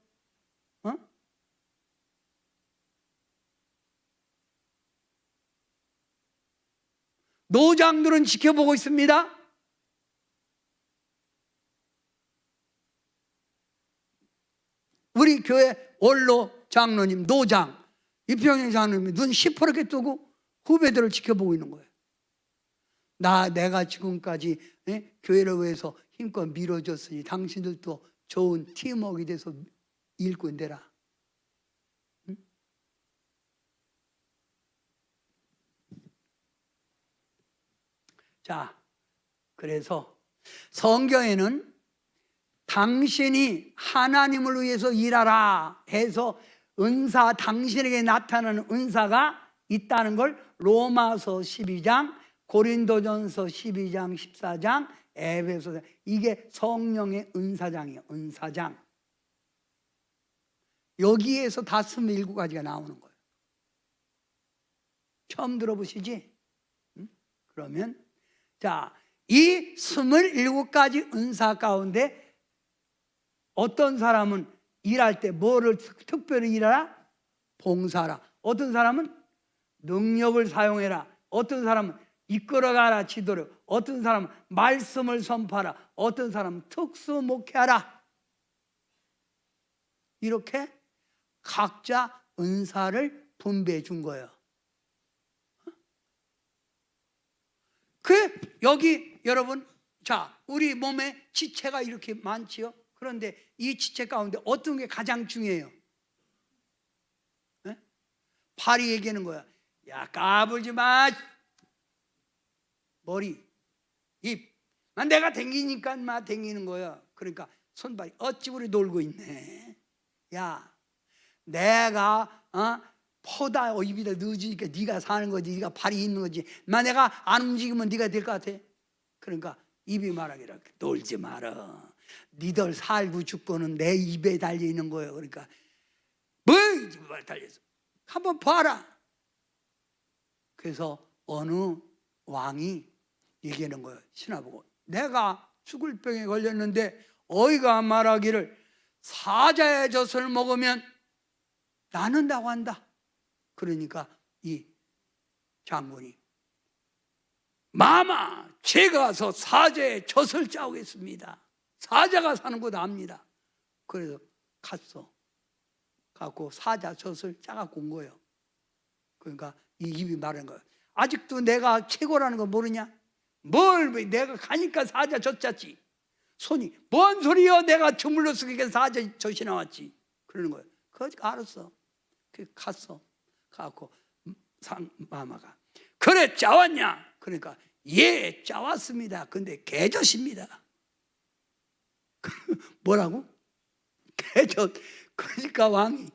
노장들은 지켜보고 있습니다. 우리 교회 원로 장로님, 노장, 이평영 장로님이 눈 시퍼렇게 뜨고 후배들을 지켜보고 있는 거예요. 내가 지금까지 교회를 위해서 힘껏 밀어줬으니 당신들도 좋은 팀워크가 돼서 일꾼 되라. 응? 자, 그래서 성경에는 당신이 하나님을 위해서 일하라 해서 은사, 당신에게 나타나는 은사가 있다는 걸 로마서 12장, 고린도전서 12장, 14장, 에베소서, 이게 성령의 은사장이에요. 은사장. 여기에서 다 27가지가 나오는 거예요. 처음 들어보시지? 그러면 자, 이 27가지 은사 가운데 어떤 사람은 일할 때 뭐를 특별히 일하라? 봉사하라. 어떤 사람은 능력을 사용해라. 어떤 사람은 이끌어가라, 지도를. 어떤 사람은 말씀을 선포하라. 어떤 사람은 특수 목회하라. 이렇게 각자 은사를 분배해 준 거예요. 여기 여러분, 자, 우리 몸에 지체가 이렇게 많지요. 그런데 이 지체 가운데 어떤 게 가장 중요해요? 팔이 얘기하는 거야. 야, 까불지 마. 머리, 입. 내가 댕기니까 댕기는 거야. 그러니까 손발이 어찌 우리 놀고 있네. 야, 내가 포다 입에다 넣어주니까 네가 사는 거지. 네가 발이 있는 거지. 내가 안 움직이면 네가 될 것 같아. 그러니까 입이 말하기라, 놀지 마라. 니들 살고 죽고는 내 입에 달려있는 거예요. 그러니까 뭐 입에 달려있어. 한번 봐라. 그래서 어느 왕이 얘기하는 거예요. 신하보고, 내가 죽을 병에 걸렸는데 어이가 말하기를 사자의 젖을 먹으면 낫는다고 한다. 그러니까 이 장군이, 마마, 제가 가서 사자의 젖을 짜오겠습니다. 사자가 사는 곳 압니다. 그래서 갔어. 갖고 사자 젖을 짜갖고 온 거예요. 그러니까 이 입이 말하는 거예요. 아직도 내가 최고라는 거 모르냐? 내가 가니까 사자 젖 짰지. 손이, 뭔 소리요? 내가 주물러 쓰니까 사자 젖이 나왔지. 그러는 거예요. 그거 알았어. 그 갔어. 가갖고 마마가, 그래 짜왔냐? 그러니까 예, 짜왔습니다. 근데 개젖입니다. 뭐라고? 개젖. 그러니까 왕이,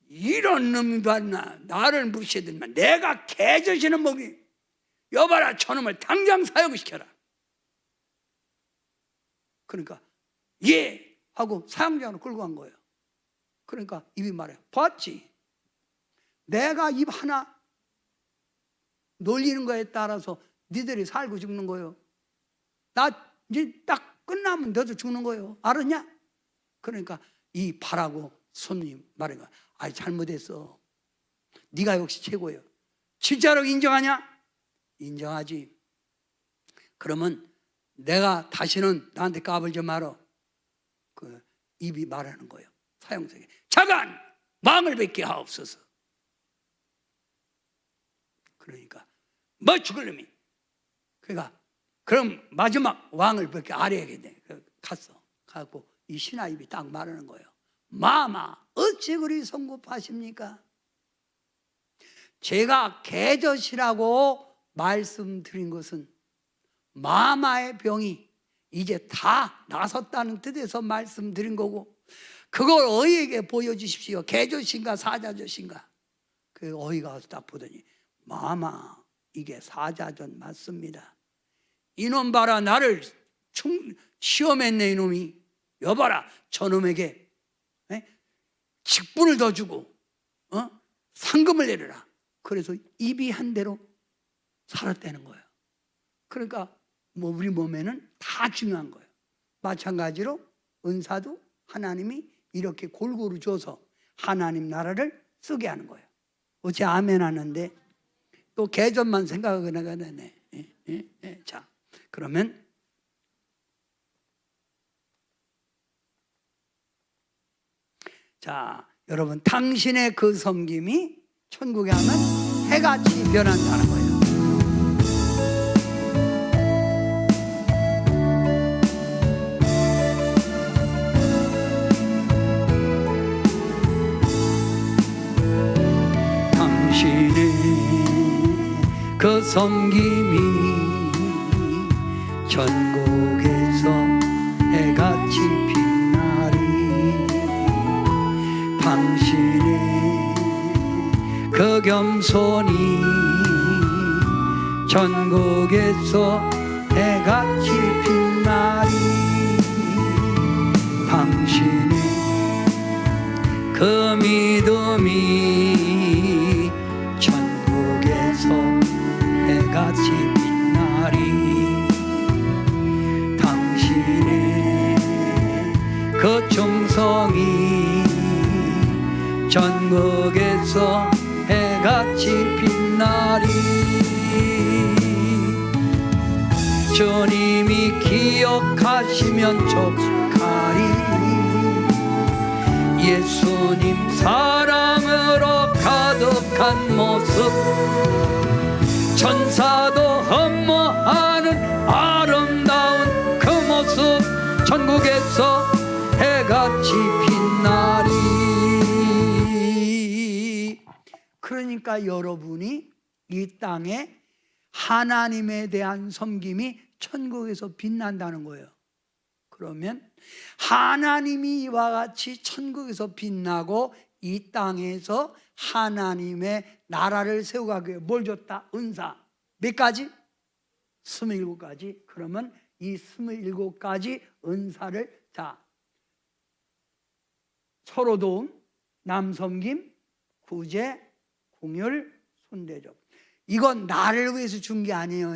이런 놈이 봤나? 나를 무시하더니만 내가 개젖이는 먹이. 여봐라, 저놈을 당장 사형시켜라. 그러니까 예 하고 사형장으로 끌고 간 거예요. 그러니까 입이 말해요. 봤지? 내가 입 하나 놀리는 거에 따라서 니들이 살고 죽는 거예요. 나 이제 딱 끝나면 너도 죽는 거예요. 알았냐? 그러니까 이 발하고 손님 말한 거야. 아이, 잘못했어. 네가 역시 최고예요. 진짜로 인정하냐? 인정하지. 그러면 내가 다시는 나한테 까불지 말어. 그 입이 말하는 거예요. 사형석에, 자간 망을 뵙게 하옵소서. 그러니까 뭐 죽을 놈이. 그러니까 그럼 마지막 왕을 뵙게 아뢰야겠네. 갔어. 가고 이 신하 입이 딱 말하는 거예요. 마마, 어찌 그리 성급하십니까? 제가 개젖이라고 말씀드린 것은 마마의 병이 이제 다 나섰다는 뜻에서 말씀드린 거고, 그걸 어이에게 보여주십시오. 개젖인가 사자젖인가? 그 어이가 와서 딱 보더니, 마마, 이게 사자젖 맞습니다. 이놈 봐라, 나를 시험했네. 이놈이. 여봐라, 저놈에게 직분을 더 주고 상금을 내려라. 그래서 입이 한 대로 살았다는 거예요. 그러니까 뭐 우리 몸에는 다 중요한 거예요. 마찬가지로 은사도 하나님이 이렇게 골고루 줘서 하나님 나라를 쓰게 하는 거예요. 어째 아멘 하는데 또 개전만 생각하거나 가네. 자, 그러면 자, 여러분 당신의 그 섬김이 천국에 하면 해같이 변한다는 거예요. 당신의 그 섬김이 천국에서 해같이 빛나리. 당신의 그 겸손이 천국에서 해같이 빛나리. 당신의 그 믿음이 천국에서 해같이 빛나리. 당신의 그 충성이 천국에서 해같이 빛나리. 주님이 기억하시면 족하리. 예수님 사랑으로 가득한 모습, 천사도 흠모하는 아름다운 그 모습, 천국에서 해같이 빛나리. 그러니까 여러분이 이 땅에 하나님에 대한 섬김이 천국에서 빛난다는 거예요. 그러면 하나님이 이와 같이 천국에서 빛나고 이 땅에서 하나님의 나라를 세워가기 위해 뭘 줬다? 은사. 몇 가지? 27가지. 그러면 이 27가지 은사를 자, 서로 도움, 남 섬김, 구제, 궁율, 손대접. 이건 나를 위해서 준 게 아니에요.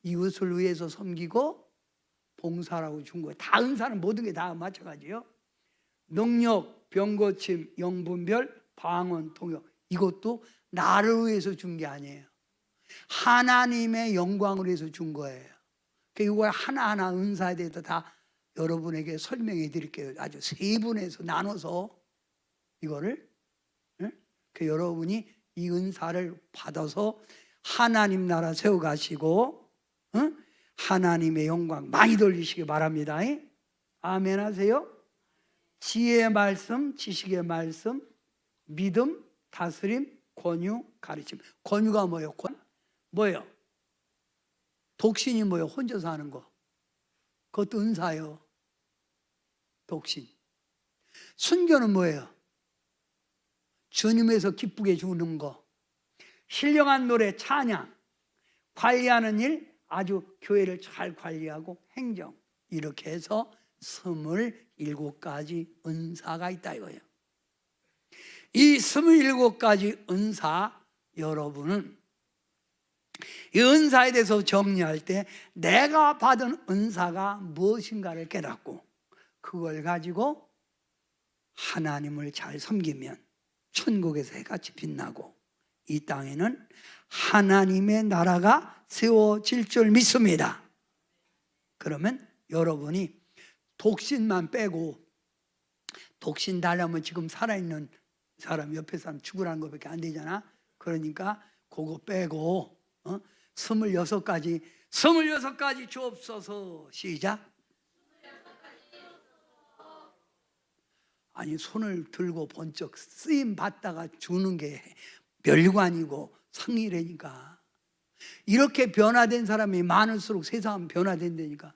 이웃을 위해서 섬기고 봉사라고 준 거예요. 다 은사는 모든 게 다 마찬가지예요. 능력, 병고침, 영분별, 방언, 통역. 이것도 나를 위해서 준 게 아니에요. 하나님의 영광을 위해서 준 거예요. 이거 하나하나 은사에 대해서 다 여러분에게 설명해 드릴게요. 아주 세분해서 나눠서 이거를 여러분이 이 은사를 받아서 하나님 나라 세워가시고 하나님의 영광 많이 돌리시기 바랍니다. 아멘 하세요. 지혜의 말씀, 지식의 말씀, 믿음, 다스림, 권유, 가르침. 권유가 뭐예요? 뭐예요? 독신이 뭐예요? 혼자서 하는 거. 그것도 은사예요. 독신. 순교는 뭐예요? 주님에서 기쁘게 주는 거. 신령한 노래, 찬양, 관리하는 일, 아주 교회를 잘 관리하고 행정, 이렇게 해서 27가지 은사가 있다 이거예요. 이 27가지 은사, 여러분은 이 은사에 대해서 정리할 때 내가 받은 은사가 무엇인가를 깨닫고 그걸 가지고 하나님을 잘 섬기면 천국에서 해같이 빛나고 이 땅에는 하나님의 나라가 세워질 줄 믿습니다. 그러면 여러분이 독신만 빼고, 독신 달라면 지금 살아있는 사람, 옆에 사람 죽으라는 것밖에 안 되잖아. 그러니까 그거 빼고 26가지 주옵소서. 시작. 아니, 손을 들고 번쩍 쓰임 받다가 주는 게 멸관이고 상이라니까. 이렇게 변화된 사람이 많을수록 세상은 변화된다니까.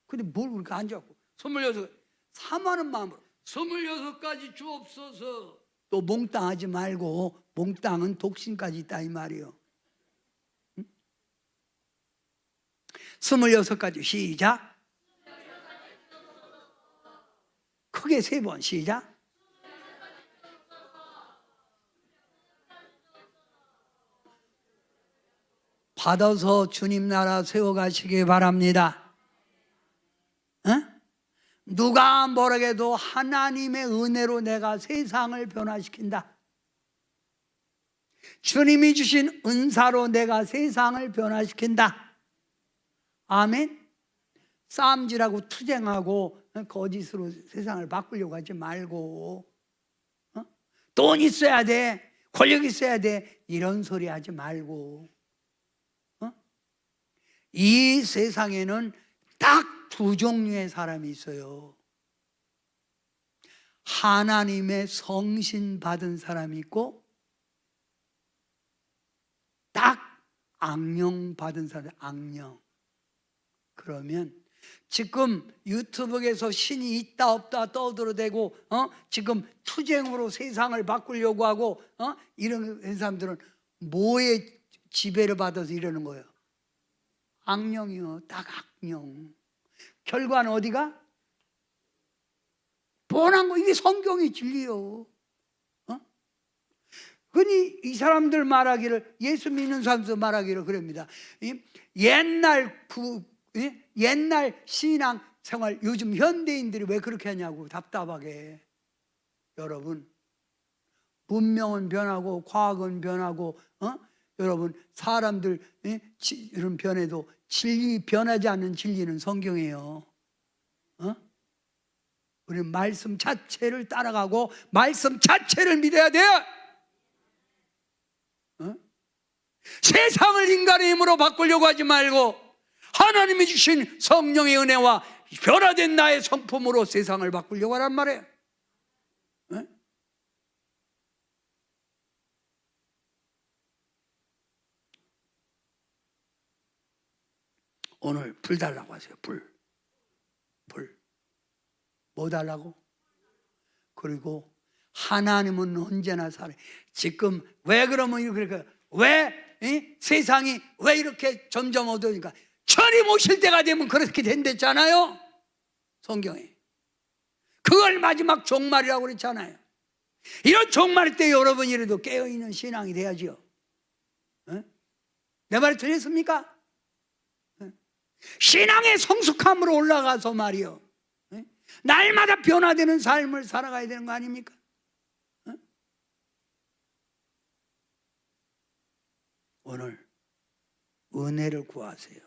근데 뭘 그렇게 앉았고 26, 사모하는 마음으로 26가지 주옵소서. 또 몽땅하지 말고, 몽땅은 독신까지 있다 이 말이에요. 26가지. 시작. 크게 3번. 시작. 받아서 주님 나라 세워가시기 바랍니다. 누가 뭐라 해도 하나님의 은혜로 내가 세상을 변화시킨다. 주님이 주신 은사로 내가 세상을 변화시킨다. 아멘. 싸움질하고 투쟁하고 거짓으로 세상을 바꾸려고 하지 말고, 돈 있어야 돼, 권력 있어야 돼, 이런 소리 하지 말고, 이 세상에는 딱 두 종류의 사람이 있어요. 하나님의 성신 받은 사람이 있고, 딱 악령 받은 사람, 악령. 그러면 지금 유튜브에서 신이 있다 없다 떠들어대고 지금 투쟁으로 세상을 바꾸려고 하고 이런 사람들은 뭐에 지배를 받아서 이러는 거예요? 악령이요. 딱 악령. 결과는 어디가? 뻔한 거. 이게 성경의 진리요. 흔히 이 사람들 말하기를, 예수 믿는 사람들 말하기를 그럽니다. 옛날 신앙 생활, 요즘 현대인들이 왜 그렇게 하냐고 답답하게. 여러분, 문명은 변하고 과학은 변하고 여러분, 사람들 이런 변해도 진리, 변하지 않는 진리는 성경이에요. 우리는 말씀 자체를 따라가고 말씀 자체를 믿어야 돼요. 세상을 인간의 힘으로 바꾸려고 하지 말고 하나님이 주신 성령의 은혜와 변화된 나의 성품으로 세상을 바꾸려고 하란 말이에요. 오늘 불 달라고 하세요. 불. 뭐 달라고? 그리고 하나님은 언제나 살아요. 지금 왜 그러면 이렇게, 왜 세상이 왜 이렇게 점점 어두우니까 주님 오실 때가 되면 그렇게 된댔잖아요. 성경에. 그걸 마지막 종말이라고 그랬잖아요. 이런 종말 때 여러분이라도 깨어있는 신앙이 돼야지요. 내 말이 틀렸습니까? 신앙의 성숙함으로 올라가서 말이요, 날마다 변화되는 삶을 살아가야 되는 거 아닙니까? 오늘 은혜를 구하세요.